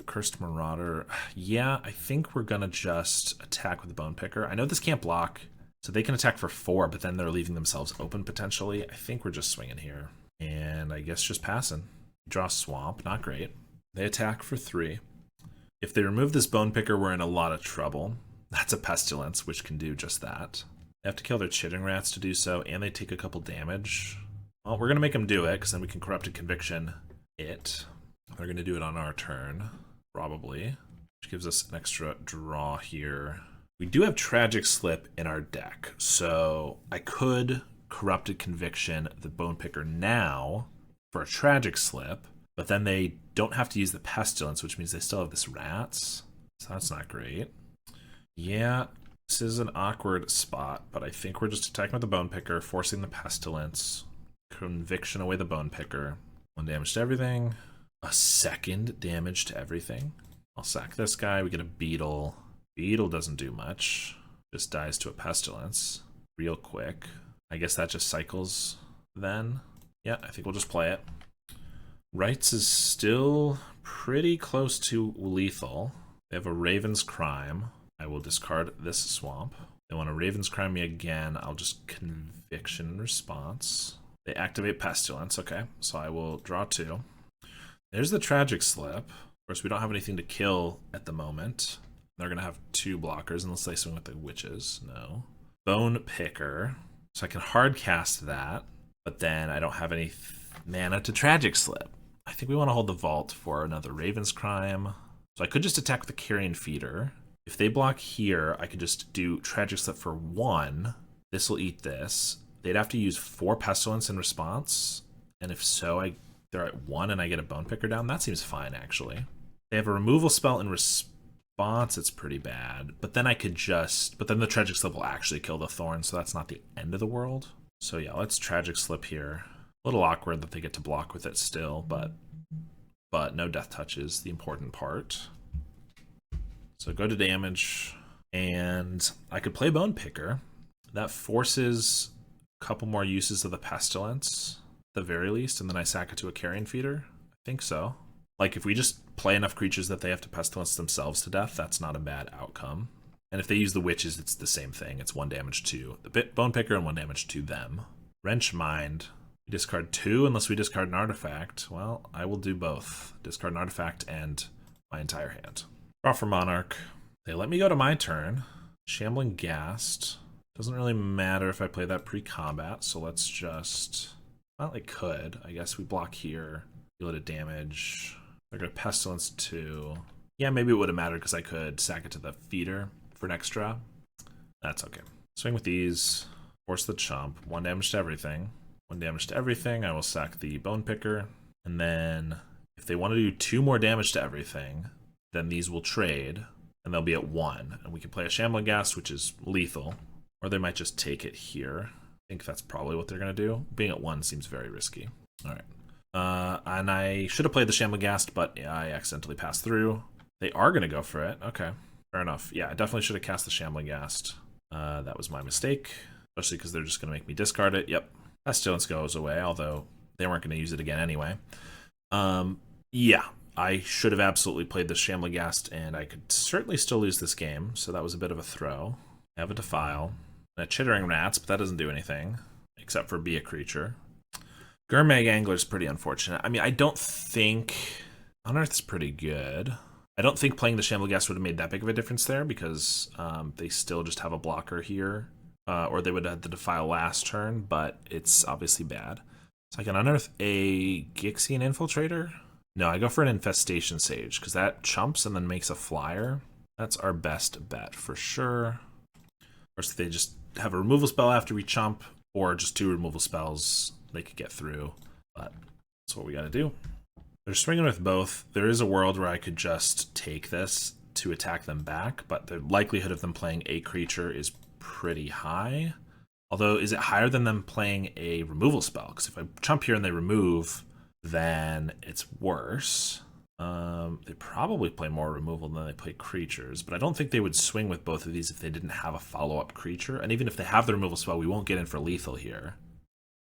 Cursed Marauder. Yeah, I think we're going to just attack with the Bone Picker. I know this can't block, so they can attack for 4, but then they're leaving themselves open potentially. I think we're just swinging here. And I guess just passing. Draw Swamp. Not great. They attack for 3. If they remove this Bone Picker, we're in a lot of trouble. That's a Pestilence, which can do just that. They have to kill their Chittering Rats to do so, and they take a couple damage. Well, we're going to make them do it, because then we can Corrupted Conviction it. They're going to do it on our turn, probably, which gives us an extra draw here. We do have Tragic Slip in our deck, so I could Corrupted Conviction the Bone Picker now for a Tragic Slip, but then they don't have to use the Pestilence, which means they still have this Rats, so that's not great. Yeah, this is an awkward spot, but I think we're just attacking with the Bone Picker, forcing the Pestilence, Conviction away the Bone Picker. 1 damage to everything. A 2nd damage to everything. I'll sack this guy. We get a Beetle. Beetle doesn't do much. Just dies to a Pestilence real quick. I guess that just cycles then. Yeah, I think we'll just play it. Rights is still pretty close to lethal. They have a Raven's Crime. I will discard this Swamp. They want to Raven's Crime me again. I'll just Conviction in response. They activate Pestilence. Okay, so I will draw 2. There's the Tragic Slip. Of course, we don't have anything to kill at the moment. They're going to have 2 blockers unless they swing with the Witches. No. Bone Picker. So I can hard cast that, but then I don't have any mana to Tragic Slip. I think we want to hold the Vault for another Raven's Crime. So I could just attack with the Carrion Feeder. If they block here, I could just do Tragic Slip for 1. This will eat this. They'd have to use 4 Pestilence in response. And if so, they're at 1 and I get a Bone Picker down. That seems fine, actually. They have a removal spell in response. It's pretty bad. But then I could just... But then the Tragic Slip will actually kill the Thorn, so that's not the end of the world. So yeah, let's Tragic Slip here. A little awkward that they get to block with it still, but no Death Touch is the important part. So go to damage, and I could play Bone Picker. That forces a couple more uses of the Pestilence, at the very least, and then I sack it to a Carrion Feeder. I think so. Like, if we just play enough creatures that they have to Pestilence themselves to death, that's not a bad outcome. And if they use the Witches, it's the same thing. It's 1 damage to the Bone Picker and 1 damage to them. Wrench Mind. We discard 2 unless we discard an artifact. Well, I will do both. Discard an artifact and my entire hand. Draw for Monarch. They let me go to my turn. Shambling Ghast. Doesn't really matter if I play that pre-combat, so let's just... Well, I could. I guess we block here. Deal it a damage. They're going to Pestilence 2. Yeah, maybe it would have mattered because I could sack it to the Feeder for an extra. That's okay. Swing with these. Force the Chump. 1 damage to everything. 1 damage to everything. I will sack the Bone Picker. And then if they want to do 2 more damage to everything, then these will trade. And they'll be at 1. And we can play a Shambling Ghast, which is lethal. Or they might just take it here. I think that's probably what they're going to do. Being at 1 seems very risky. All right. And I should have played the Shambling Ghast, but yeah, I accidentally passed through. They are going to go for it. Okay. Fair enough. Yeah, I definitely should have cast the Shambling Ghast. That was my mistake. Especially because they're just going to make me discard it. Yep. Pestilence goes away, although they weren't going to use it again anyway. Yeah, I should have absolutely played the Shambling Ghast, and I could certainly still lose this game, so that was a bit of a throw. I have a Defile. And a Chittering Rats, but that doesn't do anything, except for be a creature. Gurmag Angler is pretty unfortunate. I mean, I don't think... Unearth's pretty good. I don't think playing the Shambling Ghast would have made that big of a difference there, because they still just have a blocker here. Or they would have had the Defile last turn, but it's obviously bad. So I can unearth a Gixian Infiltrator? No, I go for an Infestation Sage, because that chumps and then makes a flyer. That's our best bet for sure. Of course, if they just have a removal spell after we chump, or just 2 removal spells, they could get through. But that's what we got to do. They're swinging with both. There is a world where I could just take this to attack them back, but the likelihood of them playing a creature is pretty high. Although, is it higher than them playing a removal spell? Because if I chump here and they remove, then it's worse. They probably play more removal than they play creatures, but I don't think they would swing with both of these if they didn't have a follow-up creature. And even if they have the removal spell, we won't get in for lethal here.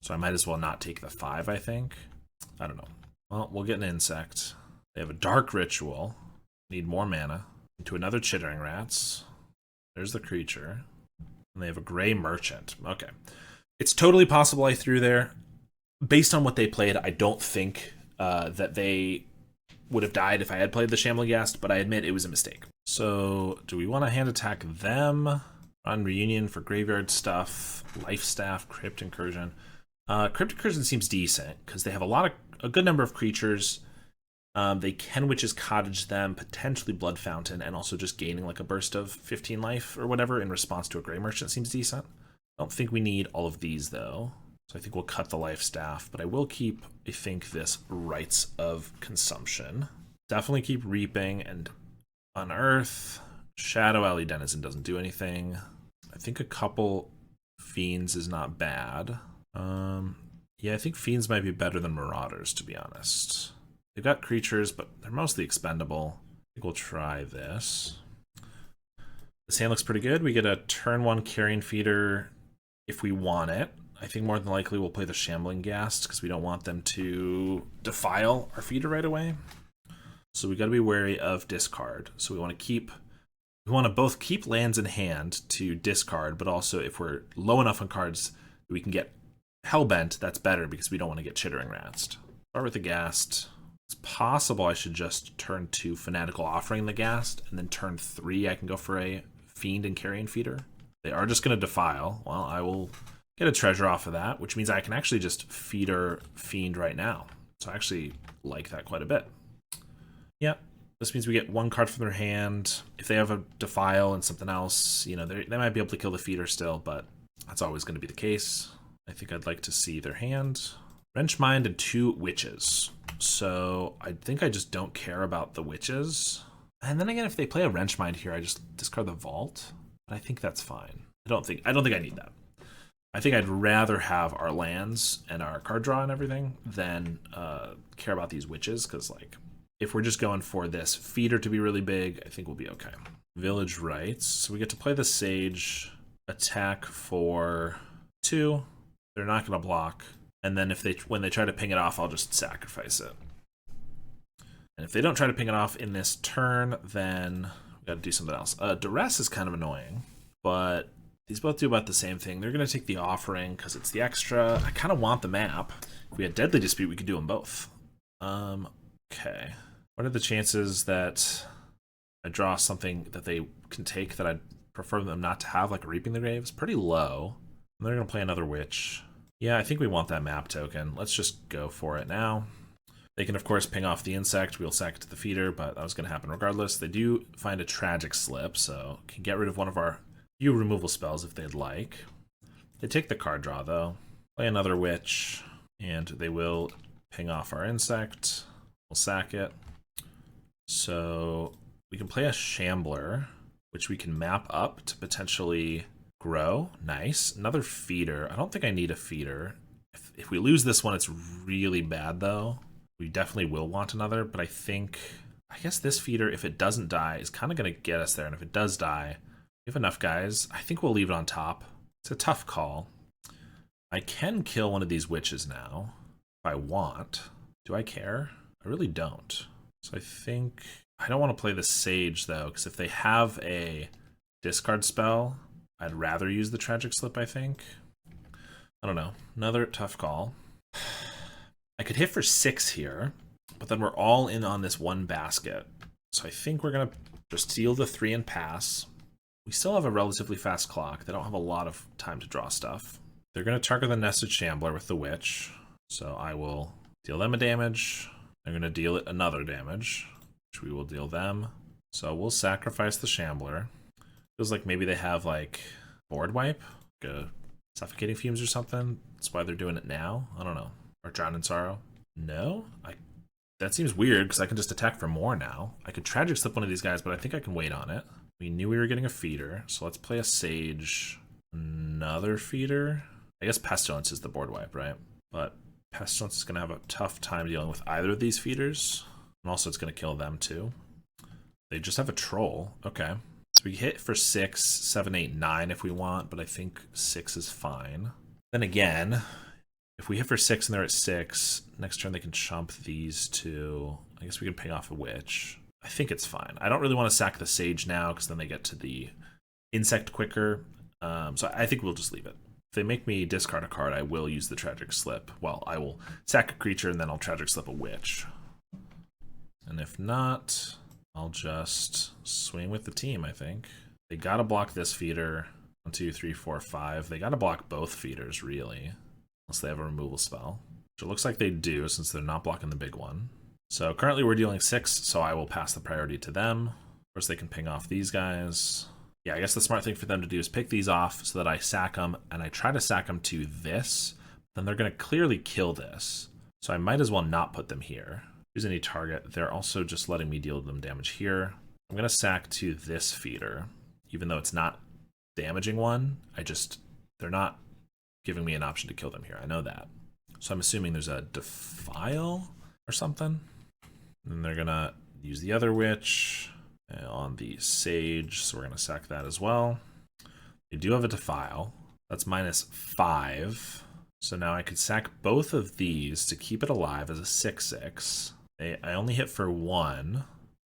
So I might as well not take the 5, I think. I don't know. Well, we'll get an insect. They have a dark ritual. Need more mana. Into another chittering rats. There's the creature. And they have a gray merchant. Okay. It's totally possible I threw there. Based on what they played, I don't think that they would have died if I had played the Shambling Ghast, but I admit it was a mistake. So, do we want to hand attack them? On Reunion for graveyard stuff. Life Staff, Crypt Incursion. Crypt Incursion seems decent, because they have a good number of creatures. They can Witch's Cottage them, potentially Blood Fountain, and also just gaining like a burst of 15 life or whatever in response to a Gray Merchant seems decent. I don't think we need all of these, though. So I think we'll cut the Life Staff, but I will keep, I think, this Rites of Consumption. Definitely keep Reaping and Unearth. Shadow Alley Denizen doesn't do anything. I think a couple Fiends is not bad. Yeah, I think Fiends might be better than Marauders, to be honest. They've got creatures, but they're mostly expendable. I think we'll try this. This hand looks pretty good. We get a turn 1 Carrion Feeder if we want it. I think more than likely we'll play the Shambling Ghast because we don't want them to defile our feeder right away. So we got to be wary of discard. So we want to both keep lands in hand to discard, but also if we're low enough on cards we can get Hellbent, that's better because we don't want to get Chittering Ratsed. Start with the Ghast. It's possible I should just turn 2 Fanatical Offering the Ghast, and then turn 3 I can go for a Fiend and Carrion Feeder. They are just going to defile. Well, I will get a treasure off of that, which means I can actually just feeder Fiend right now. So I actually like that quite a bit. Yep. This means we get 1 card from their hand. If they have a defile and something else, you know, they might be able to kill the feeder still, but that's always going to be the case. I think I'd like to see their hand. Wrench Mind and 2 Witches. So I think I just don't care about the Witches. And then again, if they play a Wrench Mind here, I just discard the Vault. But I think that's fine. I don't think I need that. I think I'd rather have our lands and our card draw and everything than care about these Witches, because like if we're just going for this feeder to be really big, I think we'll be okay. Village Rites. So we get to play the Sage, attack for 2. They're not going to block. And then when they try to ping it off, I'll just sacrifice it. And if they don't try to ping it off in this turn, then we got to do something else. Duress is kind of annoying, but these both do about the same thing. They're going to take the Offering because it's the extra. I kind of want the map. If we had Deadly Dispute, we could do them both. Okay. What are the chances that I draw something that they can take that I'd prefer them not to have, like Reaping the Grave? It's pretty low. And they're going to play another Witch. Yeah, I think we want that map token. Let's just go for it now. They can, of course, ping off the insect. We'll sack it to the feeder, but that was going to happen regardless. They do find a Tragic Slip, so can get rid of one of our few removal spells if they'd like. They take the card draw, though. Play another Witch, and they will ping off our insect. We'll sack it. So we can play a Shambler, which we can map up to potentially grow. Nice. Another feeder. I don't think I need a feeder. If we lose this one, it's really bad, though. We definitely will want another, but I guess this feeder, if it doesn't die, is kind of going to get us there. And if it does die, we have enough guys. I think we'll leave it on top. It's a tough call. I can kill one of these Witches now if I want. Do I care? I really don't. So I think I don't want to play the Sage, though, because if they have a discard spell, I'd rather use the Tragic Slip, I think. I don't know. Another tough call. I could hit for 6 here, but then we're all in on this one basket. So I think we're going to just steal the 3 and pass. We still have a relatively fast clock. They don't have a lot of time to draw stuff. They're going to target the Nested Shambler with the Witch. So I will deal them a damage. They're going to deal it another damage, which we will deal them. So we'll sacrifice the Shambler. Feels like maybe they have like board wipe, like a Suffocating Fumes or something. That's why they're doing it now. I don't know. Or Drown in Sorrow. No? That seems weird because I can just attack for more now. I could Tragic Slip one of these guys, but I think I can wait on it. We knew we were getting a feeder, so let's play a Sage. Another feeder? I guess Pestilence is the board wipe, right? But Pestilence is going to have a tough time dealing with either of these feeders. And also it's going to kill them too. They just have a Troll. Okay. So we hit for 6, 7, 8, 9 if we want, but I think 6 is fine. Then again, If we hit for 6 and they're at 6, next turn they can chump these two. I guess we can ping off a witch. I think it's fine. I don't really want to sack the sage now because then they get to the insect quicker. So I think we'll just leave it. If they make me discard a card, I will use the tragic slip. Well, I will sack a creature and then I'll tragic slip a witch. And if not, I'll just swing with the team, I think. They gotta block this feeder. 1, 2, 3, 4, 5. They gotta block both feeders, really. Unless they have a removal spell. Which it looks like they do, since they're not blocking the big one. So currently we're dealing 6, so I will pass the priority to them. Of course, they can ping off these guys. Yeah, I guess the smart thing for them to do is pick these off so that I sack them, and I try to sack them to this. Then they're gonna clearly kill this. So I might as well not put them here. Use any target. They're also just letting me deal them damage here. I'm gonna sack to this feeder. Even though it's not damaging one, they're not giving me an option to kill them here. I know that. So I'm assuming there's a defile or something. And they're gonna use the other witch on the sage, so we're gonna sack that as well. They do have a defile. That's -5. So now I could sack both of these to keep it alive as a 6/6. I only hit for 1,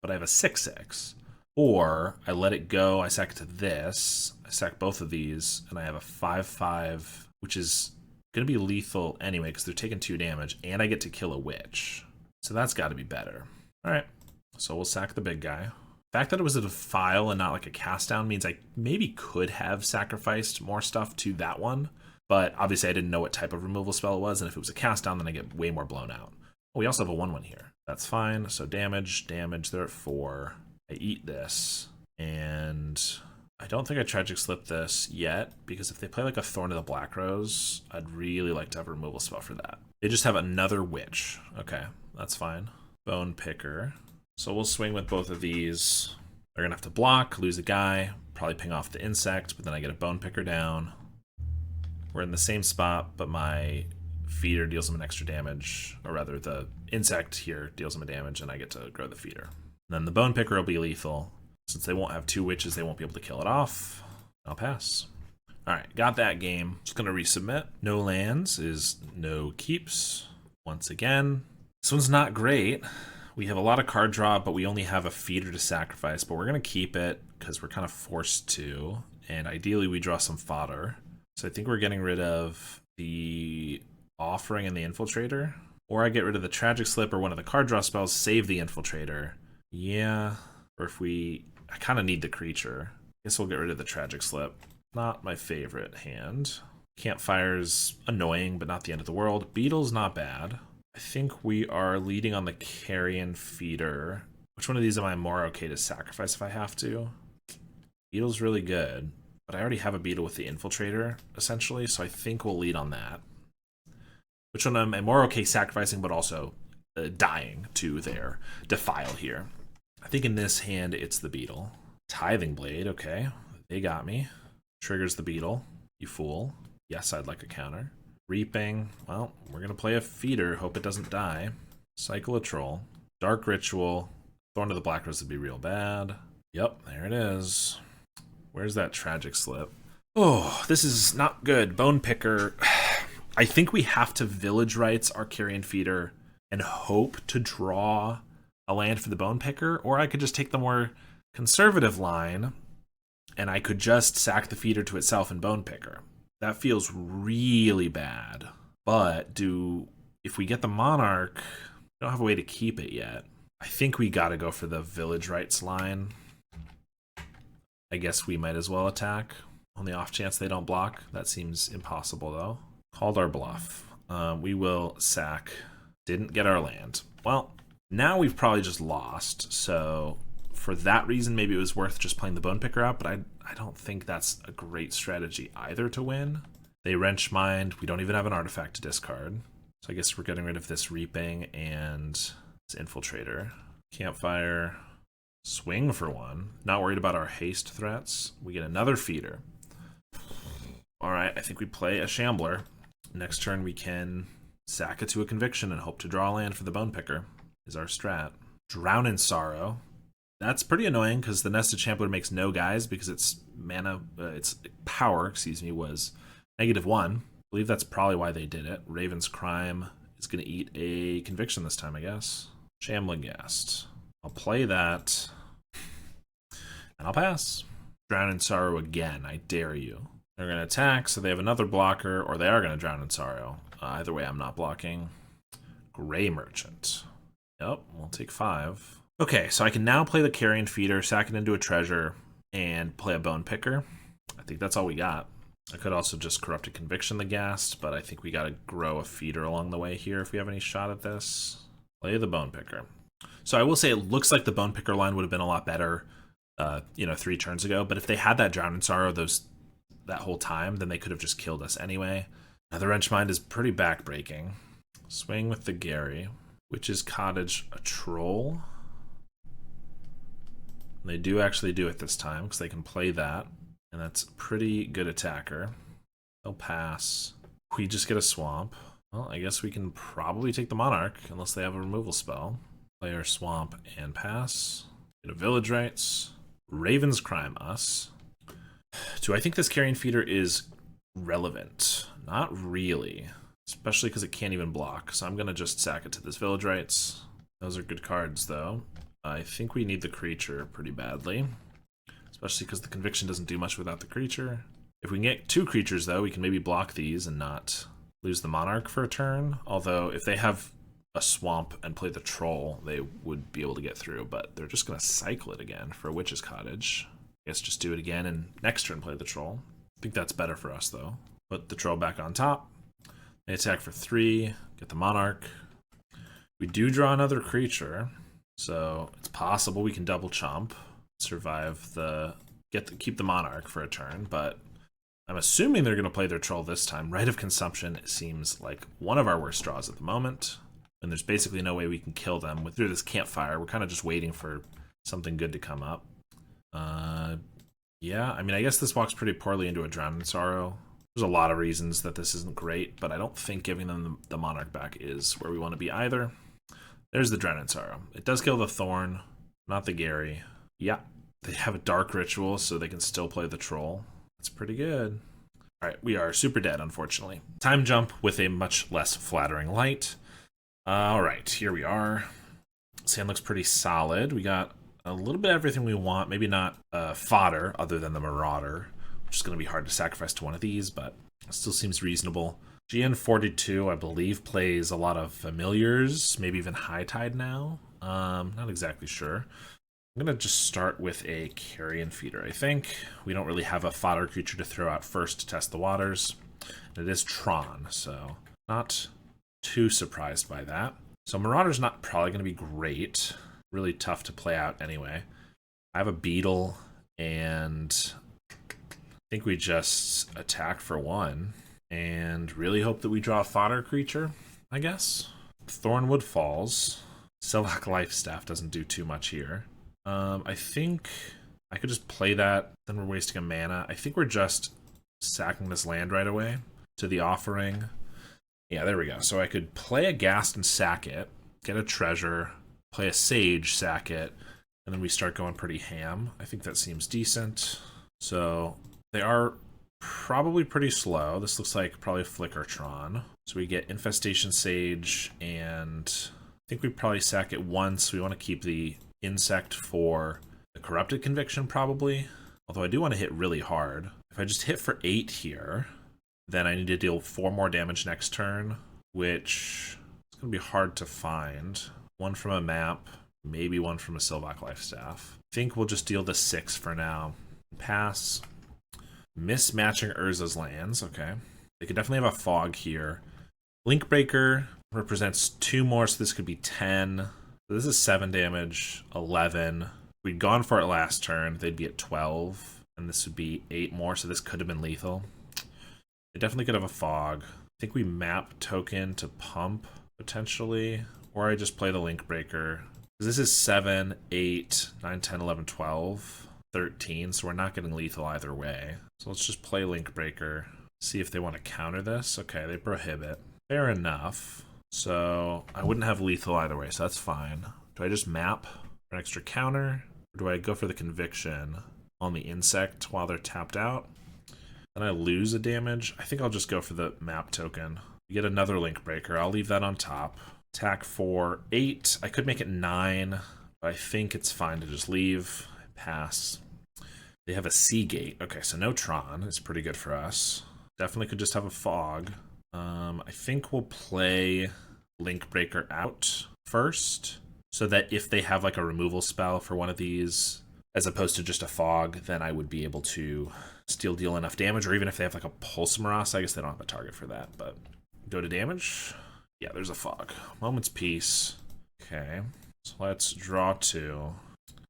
but I have a 6/6. Or I let it go, I sack it to this, I sack both of these, and I have a 5/5, which is going to be lethal anyway because they're taking 2 damage, and I get to kill a witch. So that's got to be better. Alright, so we'll sack the big guy. The fact that it was a defile and not like a cast down means I maybe could have sacrificed more stuff to that one, but obviously I didn't know what type of removal spell it was, and if it was a cast down, then I get way more blown out. Oh, we also have a 1/1 here. That's fine. So damage, they're at 4. I eat this, and I don't think I tragic slip this yet, because if they play like a Thorn of the Black Rose, I'd really like to have a removal spell for that. They just have another witch. Okay, that's fine. Bone Picker. So we'll swing with both of these. They're gonna have to block, lose a guy, probably ping off the insect, but then I get a Bone Picker down. We're in the same spot, but my feeder deals them an extra damage, or rather the insect here deals them a damage, and I get to grow the feeder. And then the Bone Picker will be lethal. Since they won't have 2 witches, they won't be able to kill it off. I'll pass. Alright, got that game. Just gonna resubmit. No lands is no keeps. Once again. This one's not great. We have a lot of card draw, but we only have a feeder to sacrifice, but we're gonna keep it because we're kind of forced to. And ideally we draw some fodder. So I think we're getting rid of the Offering and the Infiltrator. Or I get rid of the Tragic Slip or one of the card draw spells, save the Infiltrator. Yeah, or if I kind of need the creature. Guess we'll get rid of the Tragic Slip. Not my favorite hand. Campfire's annoying, but not the end of the world. Beetle's not bad. I think we are leading on the Carrion Feeder. Which one of these am I more okay to sacrifice if I have to? Beetle's really good, but I already have a Beetle with the Infiltrator, essentially, so I think we'll lead on that. Which one am I more okay sacrificing, but also dying to their defile here? I think in this hand, it's the Beetle. Tithing Blade, okay. They got me. Triggers the Beetle. You fool. Yes, I'd like a counter. Reaping. Well, we're going to play a feeder. Hope it doesn't die. Cycle a Troll. Dark Ritual. Thorn of the Black Rose would be real bad. Yep, there it is. Where's that Tragic Slip? Oh, this is not good. Bone Picker. I think we have to Village Rites our Carrion Feeder and hope to draw a land for the Bone Picker, or I could just take the more conservative line and I could just sack the feeder to itself and Bone Picker. That feels really bad. But if we get the Monarch, we don't have a way to keep it yet. I think we gotta go for the Village Rites line. I guess we might as well attack on the off chance they don't block. That seems impossible though. Called our bluff. We will sack. Didn't get our land. Well, now we've probably just lost, so for that reason, maybe it was worth just playing the Bone Picker out, but I don't think that's a great strategy either to win. They Wrench Mind. We don't even have an artifact to discard, so I guess we're getting rid of this Reaping and this Infiltrator. Campfire. Swing for 1. Not worried about our haste threats. We get another feeder. Alright, I think we play a Shambler. Next turn we can sack it to a Conviction and hope to draw a land for the Bone Picker. Is our strat. Drown in Sorrow. That's pretty annoying because the Nested Shambler makes no guys because its power, was -1. believe that's probably why they did it. Raven's Crime is going to eat a Conviction this time, I guess. Shambling Ghast. I'll play that, and I'll pass. Drown in Sorrow again, I dare you. They're going to attack, so they have another blocker, or they are going to Drown in Sorrow. Either way, I'm not blocking. Gray Merchant. Yep, we'll take 5. Okay, so I can now play the Carrion Feeder, sack it into a treasure, and play a Bone Picker. I think that's all we got. I could also just Corrupted Conviction the Ghast, but I think we got to grow a feeder along the way here if we have any shot at this. Play the Bone Picker. So I will say it looks like the Bone Picker line would have been a lot better, 3 turns ago. But if they had that Drown in Sorrow that whole time, then they could have just killed us anyway. Now the Wrench Mind is pretty backbreaking. Swing with the Gary, Witch's Cottage, a Troll. And they do actually do it this time because they can play that, and that's a pretty good attacker. They'll pass. We just get a Swamp. Well, I guess we can probably take the Monarch unless they have a removal spell. Play our Swamp and pass. Get a Village Rites. Raven's Crime us. Do I think this Carrion Feeder is relevant? Not really. Especially because it can't even block. So I'm going to just sack it to this Village Rites. Those are good cards, though. I think we need the creature pretty badly. Especially because the Conviction doesn't do much without the creature. If we can get 2 creatures, though, we can maybe block these and not lose the Monarch for a turn. Although, if they have a Swamp and play the Troll, they would be able to get through. But they're just going to cycle it again for a Witch's Cottage. I guess just do it again and next turn play the Troll. I think that's better for us, though. Put the Troll back on top. They attack for 3. Get the Monarch. We do draw another creature. So it's possible we can double chomp. Survive keep the Monarch for a turn, but I'm assuming they're going to play their Troll this time. Rite of Consumption seems like one of our worst draws at the moment, and there's basically no way we can kill them through this Campfire. We're kind of just waiting for something good to come up. Yeah, I mean, I guess this walks pretty poorly into a Drown in Sorrow. There's a lot of reasons that this isn't great, but I don't think giving them the Monarch back is where we want to be either. There's the Drown in Sorrow. It does kill the Thorn, not the Gary. Yeah, they have a Dark Ritual, so they can still play the Troll. That's pretty good. All right, we are super dead, unfortunately. Time jump with a much less flattering light. All right, here we are. Sand looks pretty solid. We got a little bit of everything we want. Maybe not fodder other than the Marauder, which is going to be hard to sacrifice to one of these, but it still seems reasonable. GN42, I believe, plays a lot of Familiars, maybe even High Tide now. Not exactly sure. I'm going to just start with a Carrion Feeder, I think. We don't really have a fodder creature to throw out first to test the waters. And it is Tron, so not too surprised by that. So Marauder's not probably going to be great. Really tough to play out anyway. I have a Beetle, and I think we just attack for 1 and really hope that we draw a fodder creature, I guess. Thornwood Falls. Silhak Lifestaff doesn't do too much here. I think I could just play that, then we're wasting a mana. I think we're just sacking this land right away to the Offering. Yeah, there we go. So I could play a Ghast and sack it, get a treasure, play a Sage, sack it, and then we start going pretty ham. I think that seems decent. So they are probably pretty slow. This looks like probably Flicker Tron. So we get Infestation Sage, and I think we probably sack it once. We want to keep the Insect for the Corrupted Conviction probably. Although I do want to hit really hard. If I just hit for 8 here, then I need to deal 4 more damage next turn, which is going to be hard to find. 1 from a map, maybe 1 from a Silhak Lifestaff. I think we'll just deal the 6 for now. Pass. Mismatching Urza's lands, okay. They could definitely have a Fog here. Linkbreaker represents 2 more, so this could be 10. So this is 7 damage, 11. If we'd gone for it last turn, they'd be at 12. And this would be 8 more, so this could have been lethal. They definitely could have a Fog. I think we map token to pump, potentially. Or I just play the Linkbreaker. This is 7, 8, 9, 10, 11, 12, 13, so we're not getting lethal either way. So let's just play Linkbreaker, see if they want to counter this. Okay, they prohibit. Fair enough. So I wouldn't have lethal either way, so that's fine. Do I just map for an extra counter? Or do I go for the Conviction on the Insect while they're tapped out? Then I lose a damage. I think I'll just go for the map token. We get another link breaker. I'll leave that on top. Attack for 8. I could make it 9, but I think it's fine to just leave. Pass. They have a sea gate. Okay, so no Tron is pretty good for us. Definitely could just have a fog. I think we'll play link breaker out first, so that if they have like a removal spell for one of these, as opposed to just a fog, then I would be able to still deal enough damage, or even if they have like a Pulse Marasa, I guess they don't have a target for that, but go to damage. Yeah, there's a fog. Moment's Peace. Okay, so let's draw 2.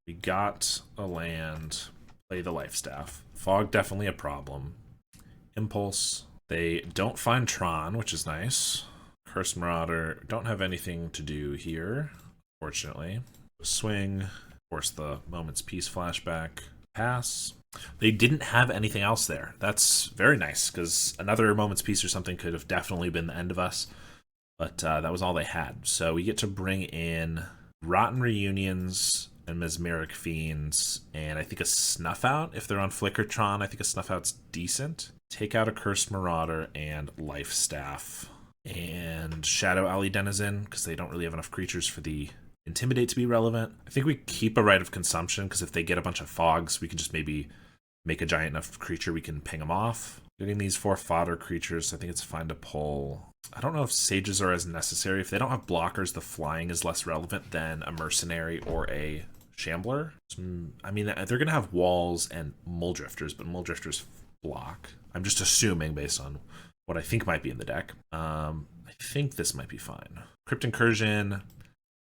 We got a land. Play the Life Staff. Fog, definitely a problem. Impulse. They don't find Tron, which is nice. Curse Marauder. Don't have anything to do here, fortunately. Swing. Force the Moment's Peace flashback. Pass. They didn't have anything else there. That's very nice, because another Moment's Peace or something could have definitely been the end of us. But that was all they had. So we get to bring in Rotten Reunions and Mesmeric Fiends, and I think a Snuff Out. If they're on Flickertron, I think a Snuff Out's decent. Take out a Cursed Marauder and Life Staff. And Shadow Alley Denizen, because they don't really have enough creatures for the Intimidate to be relevant. I think we keep a Rite of Consumption, because if they get a bunch of fogs, we can just maybe make a giant enough creature we can ping them off. Getting these 4 fodder creatures, I think it's fine to pull. I don't know if Sages are as necessary. If they don't have blockers, the flying is less relevant than a Mercenary or a Shambler. I mean, they're going to have walls and Muldrifters, but Muldrifters block. I'm just assuming based on what I think might be in the deck. I think this might be fine. Crypt Incursion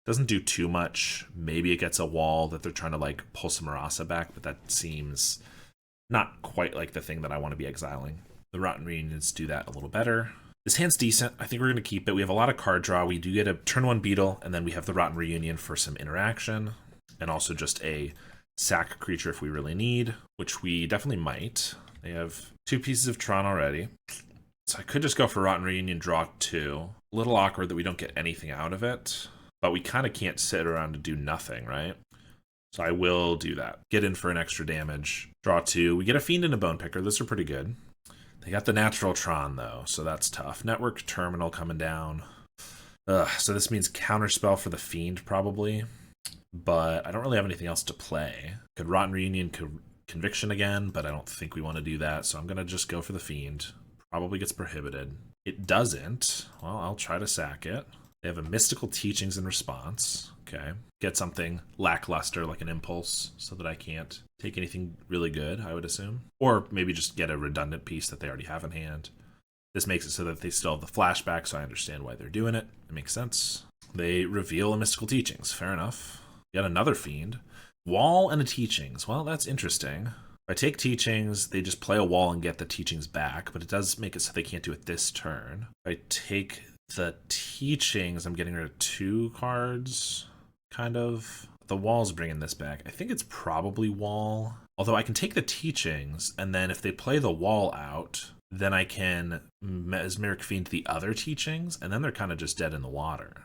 doesn't do too much. Maybe it gets a wall that they're trying to like pull some Marasa back, but that seems not quite like the thing that I want to be exiling. The Rotten Reunions do that a little better. This hand's decent. I think we're going to keep it. We have a lot of card draw. We do get a turn 1 Beetle, and then we have the Rotten Reunion for some interaction, and also just a sack creature if we really need, which we definitely might. They have 2 pieces of Tron already. So I could just go for Rotten Reunion, draw 2. A little awkward that we don't get anything out of it, but we kind of can't sit around and do nothing, right? So I will do that. Get in for an extra damage. Draw 2. We get a Fiend and a Bone Picker. Those are pretty good. They got the natural Tron, though, so that's tough. Network Terminal coming down. So this means Counterspell for the Fiend, probably. But I don't really have anything else to play. Could Rotten Reunion Conviction again, but I don't think we want to do that, so I'm going to just go for the Fiend. Probably gets prohibited. It doesn't. Well, I'll try to sack it. They have a Mystical Teachings in response. Okay. Get something lackluster like an Impulse so that I can't take anything really good, I would assume. Or maybe just get a redundant piece that they already have in hand. This makes it so that they still have the flashback, so I understand why they're doing it. It makes sense. They reveal a Mystical Teachings. Fair enough. Yet another Fiend. Wall and a Teachings. Well, that's interesting. If I take Teachings, they just play a wall and get the Teachings back, but it does make it so they can't do it this turn. If I take the Teachings, I'm getting rid of 2 cards, kind of. The wall's bringing this back. I think it's probably wall. Although I can take the Teachings, and then if they play the wall out, then I can Mesmeric Fiend the other Teachings, and then they're kind of just dead in the water.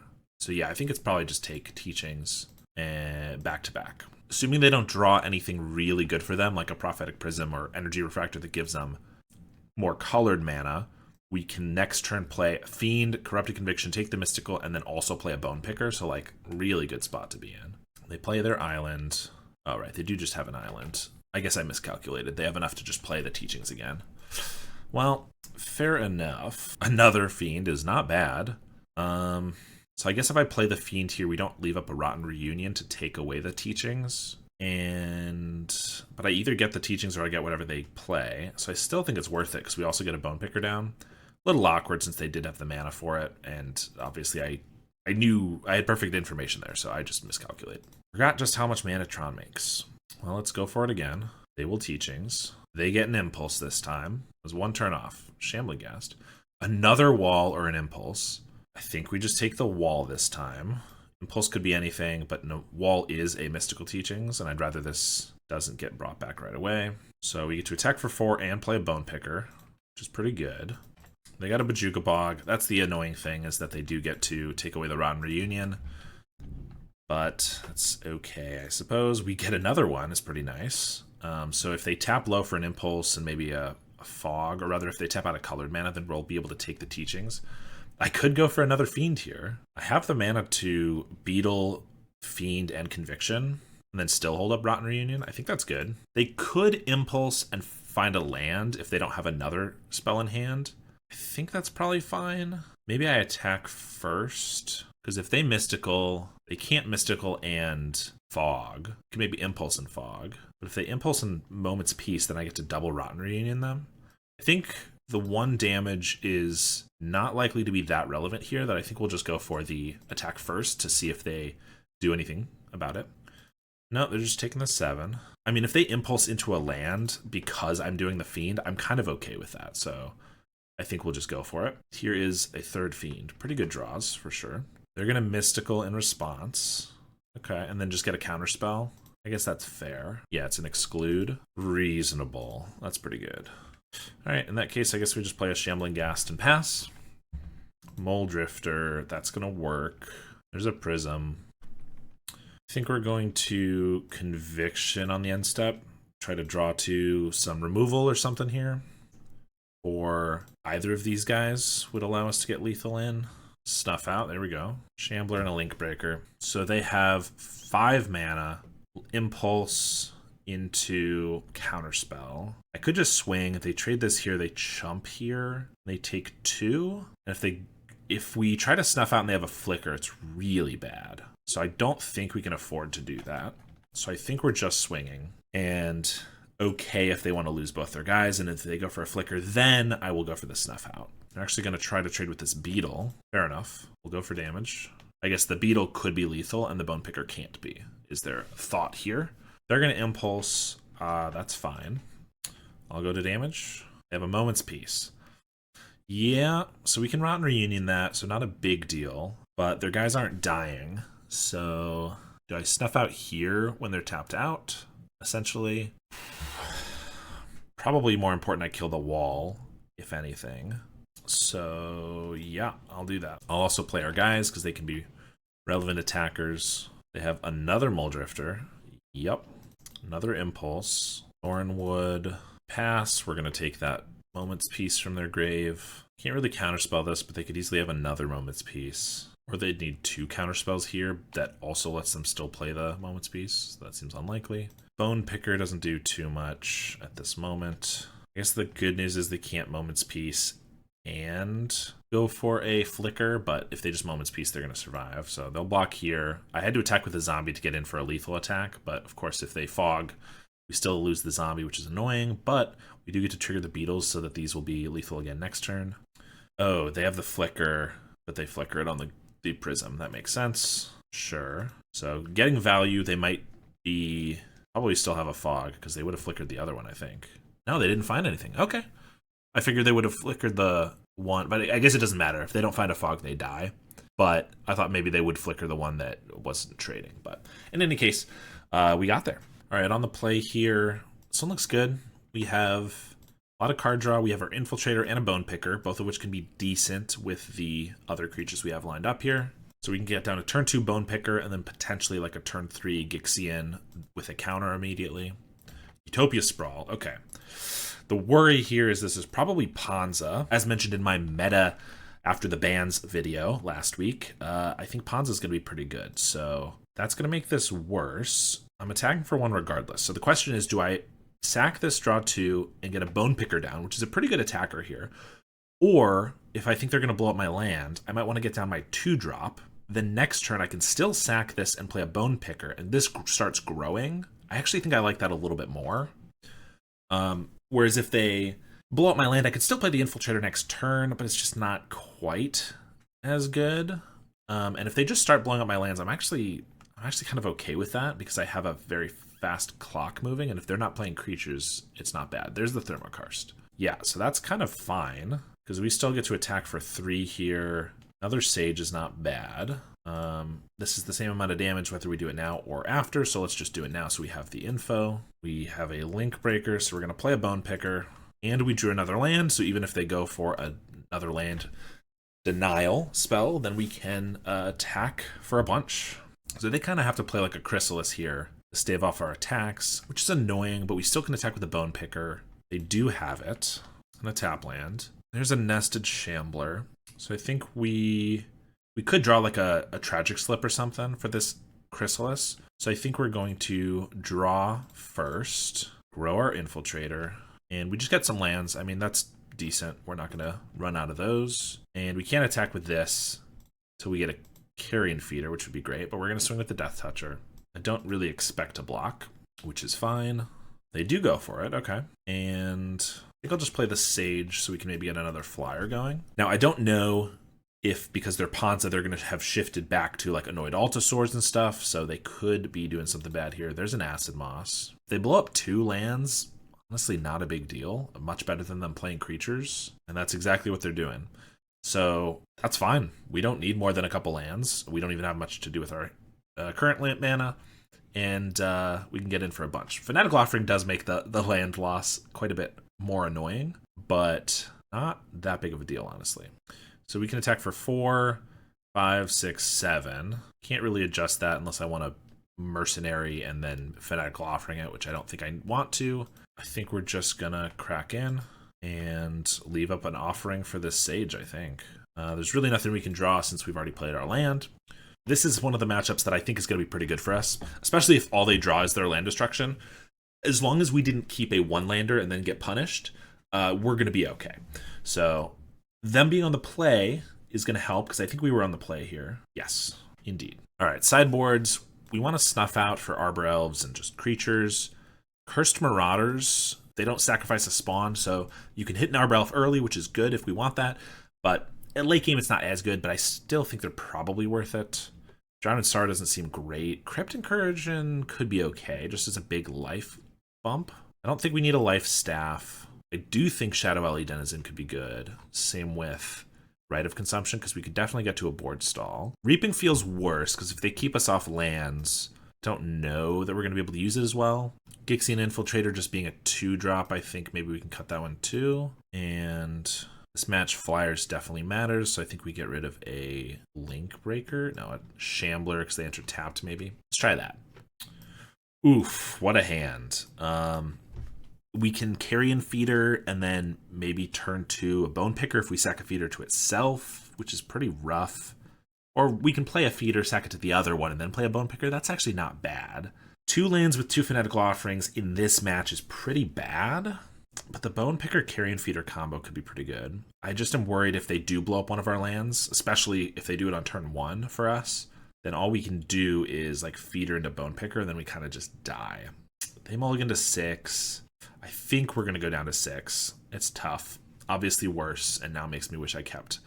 So yeah, I think it's probably just take Teachings and back to back. Assuming they don't draw anything really good for them, like a Prophetic Prism or Energy Refractor that gives them more colored mana, we can next turn play Fiend, Corrupted Conviction, take the Mystical, and then also play a Bone Picker, so like really good spot to be in. They play their island. Oh, right, they do just have an island. I guess I miscalculated. They have enough to just play the Teachings again. Well, fair enough. Another Fiend is not bad. So I guess if I play the Fiend here, we don't leave up a Rotten Reunion to take away the Teachings. But I either get the Teachings or I get whatever they play. So I still think it's worth it because we also get a Bone Picker down. A little awkward since they did have the mana for it. And obviously I knew I had perfect information there, so I just miscalculated. Forgot just how much mana Tron makes. Well, let's go for it again. They will Teachings. They get an Impulse this time. It was 1 turn off. Shambling Ghast. Another wall or an Impulse. I think we just take the wall this time. Impulse could be anything, but no, wall is a Mystical Teachings, and I'd rather this doesn't get brought back right away. So we get to attack for 4 and play a Bone Picker, which is pretty good. They got a Bojuka Bog. That's the annoying thing, is that they do get to take away the Rotten Reunion. But that's okay, I suppose. We get another one. It's pretty nice. So if they tap low for an Impulse and maybe a a fog, or rather if they tap out a colored mana, then we'll be able to take the teachings. I could go for another Fiend here. I have the mana to Beetle, Fiend, and Conviction, and then still hold up Rotten Reunion. I think that's good. They could Impulse and find a land if they don't have another spell in hand. I think that's probably fine. Maybe I attack first, because if they Mystical, they can't Mystical and Fog. Could maybe Impulse and Fog. But if they Impulse and Moment's Peace, then I get to double Rotten Reunion them. I think the 1 damage is not likely to be that relevant here, that I think we'll just go for the attack first to see if they do anything about it. No, they're just taking the 7. I mean, if they Impulse into a land because I'm doing the Fiend, I'm kind of okay with that, so I think we'll just go for it. Here is a 3rd Fiend. Pretty good draws, for sure. They're going to Mystical in response. Okay, and then just get a counterspell. I guess that's fair. Yeah, it's an Exclude. Reasonable. That's pretty good. Alright, in that case, I guess we just play a Shambling Ghast and pass. Mole Drifter, that's going to work. There's a Prism. I think we're going to Conviction on the end step. Try to draw to some removal or something here. Or either of these guys would allow us to get lethal in. Snuff out, there we go. Shambler and a Link Breaker. So they have 5 mana, Impulse into Counterspell. I could just swing. If they trade this here, they chump here. They take 2. And if we try to snuff out and they have a Flicker, it's really bad. So I don't think we can afford to do that. So I think we're just swinging. And okay if they want to lose both their guys, and if they go for a Flicker, then I will go for the Snuff Out. They're actually going to try to trade with this Beetle. Fair enough. We'll go for damage. I guess the Beetle could be lethal, and the Bone Picker can't be, is their thought here. They're going to Impulse. That's fine. I'll go to damage. They have a Moment's Peace. Yeah, so we can Rotten Reunion that, so not a big deal. But their guys aren't dying, so do I Snuff Out here when they're tapped out? Essentially, probably more important I kill the wall, if anything. So yeah, I'll do that. I'll also play our guys because they can be relevant attackers. They have another Mole Drifter. Yep. Another Impulse. Thornwood. Pass. We're going to take that Moment's Peace from their grave. Can't really counterspell this, but they could easily have another Moment's Peace. Or they'd need 2 counterspells here that also lets them still play the Moment's Peace. That seems unlikely. Bone Picker doesn't do too much at this moment. I guess the good news is they can't Moment's Peace and go for a Flicker, but if they just Moment's Peace, they're going to survive. So they'll block here. I had to attack with a zombie to get in for a lethal attack, but of course if they Fog, we still lose the zombie, which is annoying, but we do get to trigger the Beetles so that these will be lethal again next turn. Oh, they have the Flicker, but they Flicker it on the Prism. That makes sense. Sure. So getting value, they might be... Probably still have a Fog, because they would have flickered the other one, I think. No, they didn't find anything. Okay. I figured they would have flickered the one, but I guess it doesn't matter. If they don't find a Fog, they die. But I thought maybe they would flicker the one that wasn't trading. But in any case, we got there. All right, on the play here, this one looks good. We have a lot of card draw. We have our Infiltrator and a Bone Picker, both of which can be decent with the other creatures we have lined up here. So we can get down to turn 2 Bone Picker and then potentially like a turn 3 Gixian with a counter immediately. Utopia Sprawl. Okay. The worry here is this is probably Ponza. As mentioned in my meta after the bans video last week, I think Ponza is going to be pretty good. So that's going to make this worse. I'm attacking for 1 regardless. So the question is, do I sack this, draw 2, and get a Bone Picker down, which is a pretty good attacker here? Or if I think they're going to blow up my land, I might want to get down my 2-drop. Then next turn, I can still sack this and play a Bone Picker, and this starts growing. I actually think I like that a little bit more. Whereas if they blow up my land, I could still play the Infiltrator next turn, but it's just not quite as good. And if they just start blowing up my lands, I'm actually kind of okay with that because I have a very fast clock moving, and if they're not playing creatures, it's not bad. There's the Thermokarst. Yeah, so that's kind of fine because we still get to attack for 3 here. Another Sage is not bad. This is the same amount of damage whether we do it now or after, so let's just do it now so we have the info. We have a Link Breaker, so we're going to play a Bone Picker, and we drew another land, so even if they go for another land denial spell, then we can attack for a bunch. So they kind of have to play like a Chrysalis here to stave off our attacks, which is annoying, but we still can attack with a Bone Picker. They do have it on a tap land. There's a nested shambler. So I think we could draw like a tragic slip or something for this chrysalis. So I think we're going to draw first, grow our infiltrator, and we just get some lands. I mean, that's decent. We're not going to run out of those. And we can't attack with this till we get a carrion feeder, which would be great, but we're going to swing with the Death Toucher. I don't really expect to block, which is fine. They do go for it, okay. And I think I'll just play the Sage so we can maybe get another flyer going. Now, I don't know if, because they're Ponza, they're going to have shifted back to like Annoyed Altosaurs and stuff, so they could be doing something bad here. There's an Acid Moss. If they blow up 2 lands, honestly not a big deal. Much better than them playing creatures, and that's exactly what they're doing. So that's fine. We don't need more than a couple lands. We don't even have much to do with our current land mana, and we can get in for a bunch. Fanatical Offering does make the land loss quite a bit more annoying, but not that big of a deal, honestly. So we can attack for 4, 5, 6, 7. Can't really adjust that unless I want to Mercenary and then Fanatical Offering it, which I don't think I want to. I think we're just gonna crack in and leave up an offering for this Sage, I think. There's really nothing we can draw since we've already played our land. This is one of the matchups that I think is going to be pretty good for us, especially if all they draw is their land destruction. As long as we didn't keep a 1-lander and then get punished, we're going to be okay. So them being on the play is going to help, because I think we were on the play here. Yes, indeed. All right, sideboards. We want to snuff out for Arbor Elves and just creatures. Cursed Marauders, they don't sacrifice a spawn, so you can hit an Arbor Elf early, which is good if we want that, but at late game it's not as good, but I still think they're probably worth it. Drowned Star doesn't seem great. Crypt Incursion could be okay, just as a big life bump. I don't think we need a life staff. I do think Shadow Alley Denizen could be good. Same with Rite of Consumption, because we could definitely get to a board stall. Reaping feels worse, because if they keep us off lands, don't know that we're going to be able to use it as well. Gixian Infiltrator just being a 2-drop, I think maybe we can cut that one too. And this match Flyers definitely matters, so I think we get rid of a Link Breaker. No, a Shambler, because they enter tapped maybe. Let's try that. Oof, what a hand. We can Carrion Feeder and then maybe turn to a Bone Picker if we sack a feeder to itself, which is pretty rough. Or we can play a feeder, sack it to the other one, and then play a Bone Picker. That's actually not bad. 2 lands with 2 Fanatical Offerings in this match is pretty bad, but the Bone Picker Carrion Feeder combo could be pretty good. I just am worried if they do blow up one of our lands, especially if they do it on turn 1 for us, then all we can do is like feeder into Bone Picker, and then we kind of just die. They mulligan to 6. I think we're going to go down to 6. It's tough. Obviously worse, and now makes me wish I kept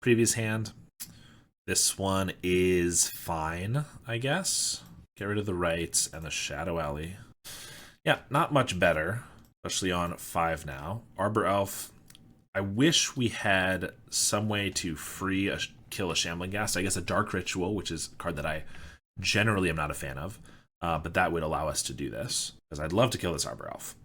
previous hand. This one is fine, I guess. Get rid of the rights and the Shadow Alley. Yeah, not much better, especially on 5 now. Arbor Elf. I wish we had some way to kill a Shambling Ghast. I guess a Dark Ritual, which is a card that I generally am not a fan of. But that would allow us to do this, because I'd love to kill this Arbor Elf.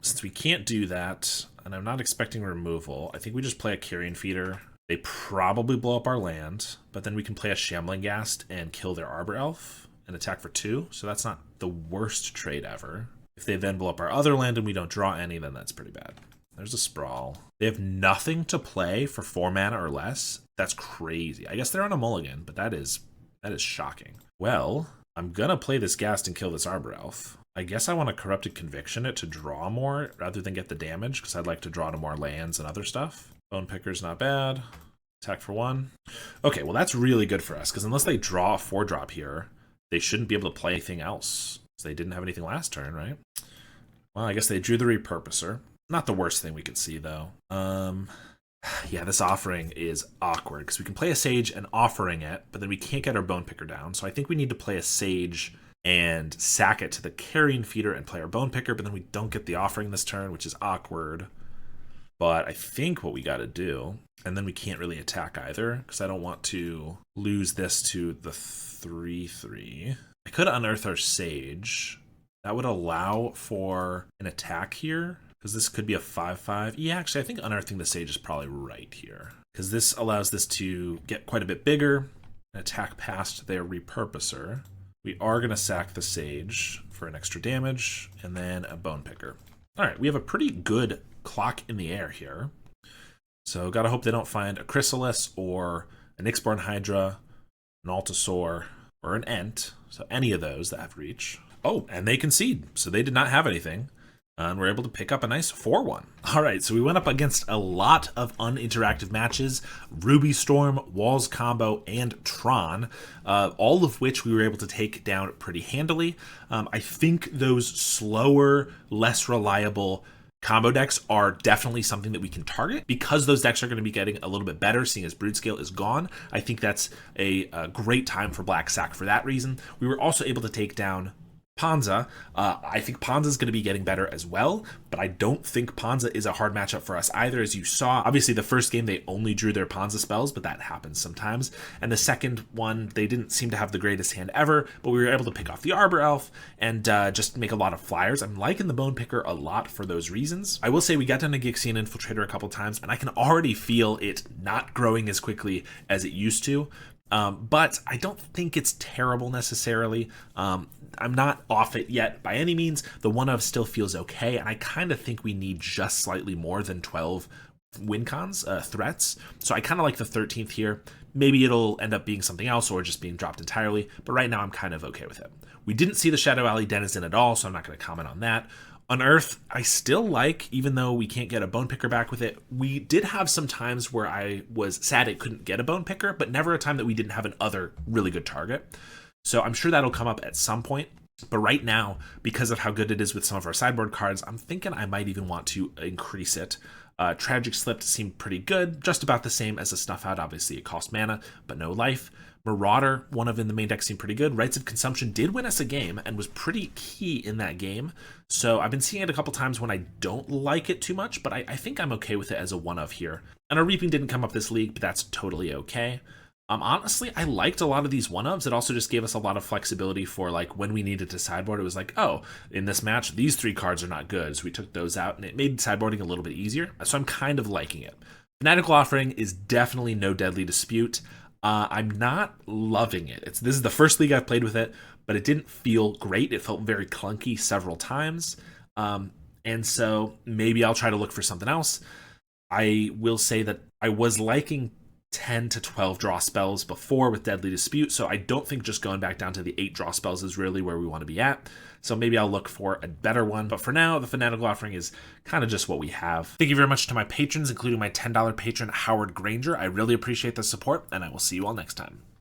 Since we can't do that, and I'm not expecting removal, I think we just play a Carrion Feeder. They probably blow up our land, but then we can play a Shambling Ghast and kill their Arbor Elf and attack for 2, so that's not the worst trade ever. If they then blow up our other land and we don't draw any, then that's pretty bad. There's a Sprawl. They have nothing to play for 4 mana or less. That's crazy. I guess they're on a mulligan, but that is shocking. Well, I'm gonna play this Ghast and kill this Arbor Elf. I guess I want to Corrupted Conviction it to draw more rather than get the damage, because I'd like to draw to more lands and other stuff. Bone Picker's not bad. Attack for 1. Okay, well that's really good for us, because unless they draw a 4-drop here, they shouldn't be able to play anything else. So they didn't have anything last turn, right? Well, I guess they drew the Repurposer. Not the worst thing we could see, though. Yeah, this offering is awkward, because we can play a Sage and offering it, but then we can't get our Bone Picker down. So I think we need to play a Sage and sack it to the Carrion Feeder and play our Bone Picker, but then we don't get the offering this turn, which is awkward. But I think what we got to do, and then we can't really attack either, because I don't want to lose this to the 3/3. I could unearth our Sage. That would allow for an attack here, because this could be a 5/5. Yeah, actually, I think unearthing the Sage is probably right here, because this allows this to get quite a bit bigger and attack past their Repurposer. We are going to sack the Sage for an extra damage, and then a Bone Picker. All right, we have a pretty good clock in the air here. So gotta hope they don't find a Chrysalis or an Ixborn Hydra, an Altasaur, or an Ent. So any of those that have reach. Oh, and they concede. So they did not have anything. And we're able to pick up a nice 4-1. All right, so we went up against a lot of uninteractive matches. Ruby Storm, Walls Combo, and Tron, all of which we were able to take down pretty handily. I think those slower, less reliable combo decks are definitely something that we can target because those decks are going to be getting a little bit better seeing as Brood Scale is gone. I think that's a great time for Black Sack for that reason. We were also able to take down Ponza. I think Ponza is going to be getting better as well, but I don't think Ponza is a hard matchup for us either. As you saw, obviously the first game they only drew their Ponza spells, but that happens sometimes. And the second one, they didn't seem to have the greatest hand ever, but we were able to pick off the Arbor Elf and just make a lot of flyers. I'm liking the Bone Picker a lot for those reasons. I will say we got down to Gixian Infiltrator a couple times, and I can already feel it not growing as quickly as it used to. But I don't think it's terrible necessarily. I'm not off it yet by any means. The one of still feels okay, and I kind of think we need just slightly more than 12 win cons, threats. So I kind of like the 13th here. Maybe it'll end up being something else or just being dropped entirely, but right now I'm kind of okay with it. We didn't see the Shadow Alley Denizen at all, so I'm not going to comment on that. Unearth, I still like, even though we can't get a Bone Picker back with it. We did have some times where I was sad it couldn't get a Bone Picker, but never a time that we didn't have an other really good target. So I'm sure that'll come up at some point. But right now, because of how good it is with some of our sideboard cards, I'm thinking I might even want to increase it. Tragic Slip seemed pretty good, just about the same as a Snuff Out. Obviously, it cost mana, but no life. Marauder, one of in the main deck, seemed pretty good. Rites of Consumption did win us a game and was pretty key in that game. So I've been seeing it a couple times when I don't like it too much, but I think I'm okay with it as a one-of here. And a Reaping didn't come up this league, but that's totally okay. Honestly, I liked a lot of these one-ofs. It also just gave us a lot of flexibility for like when we needed to sideboard. It was like, oh, in this match, these 3 cards are not good. So we took those out and it made sideboarding a little bit easier. So I'm kind of liking it. Fanatical Offering is definitely no Deadly Dispute. I'm not loving it. This is the first league I've played with it, but it didn't feel great. It felt very clunky several times. And so maybe I'll try to look for something else. I will say that I was liking 10 to 12 draw spells before with Deadly Dispute, so I don't think just going back down to the 8 draw spells is really where we want to be at. So maybe I'll look for a better one, but for now, the Fanatical Offering is kind of just what we have. Thank you very much to my patrons, including my $10 patron, Howard Granger. I really appreciate the support, and I will see you all next time.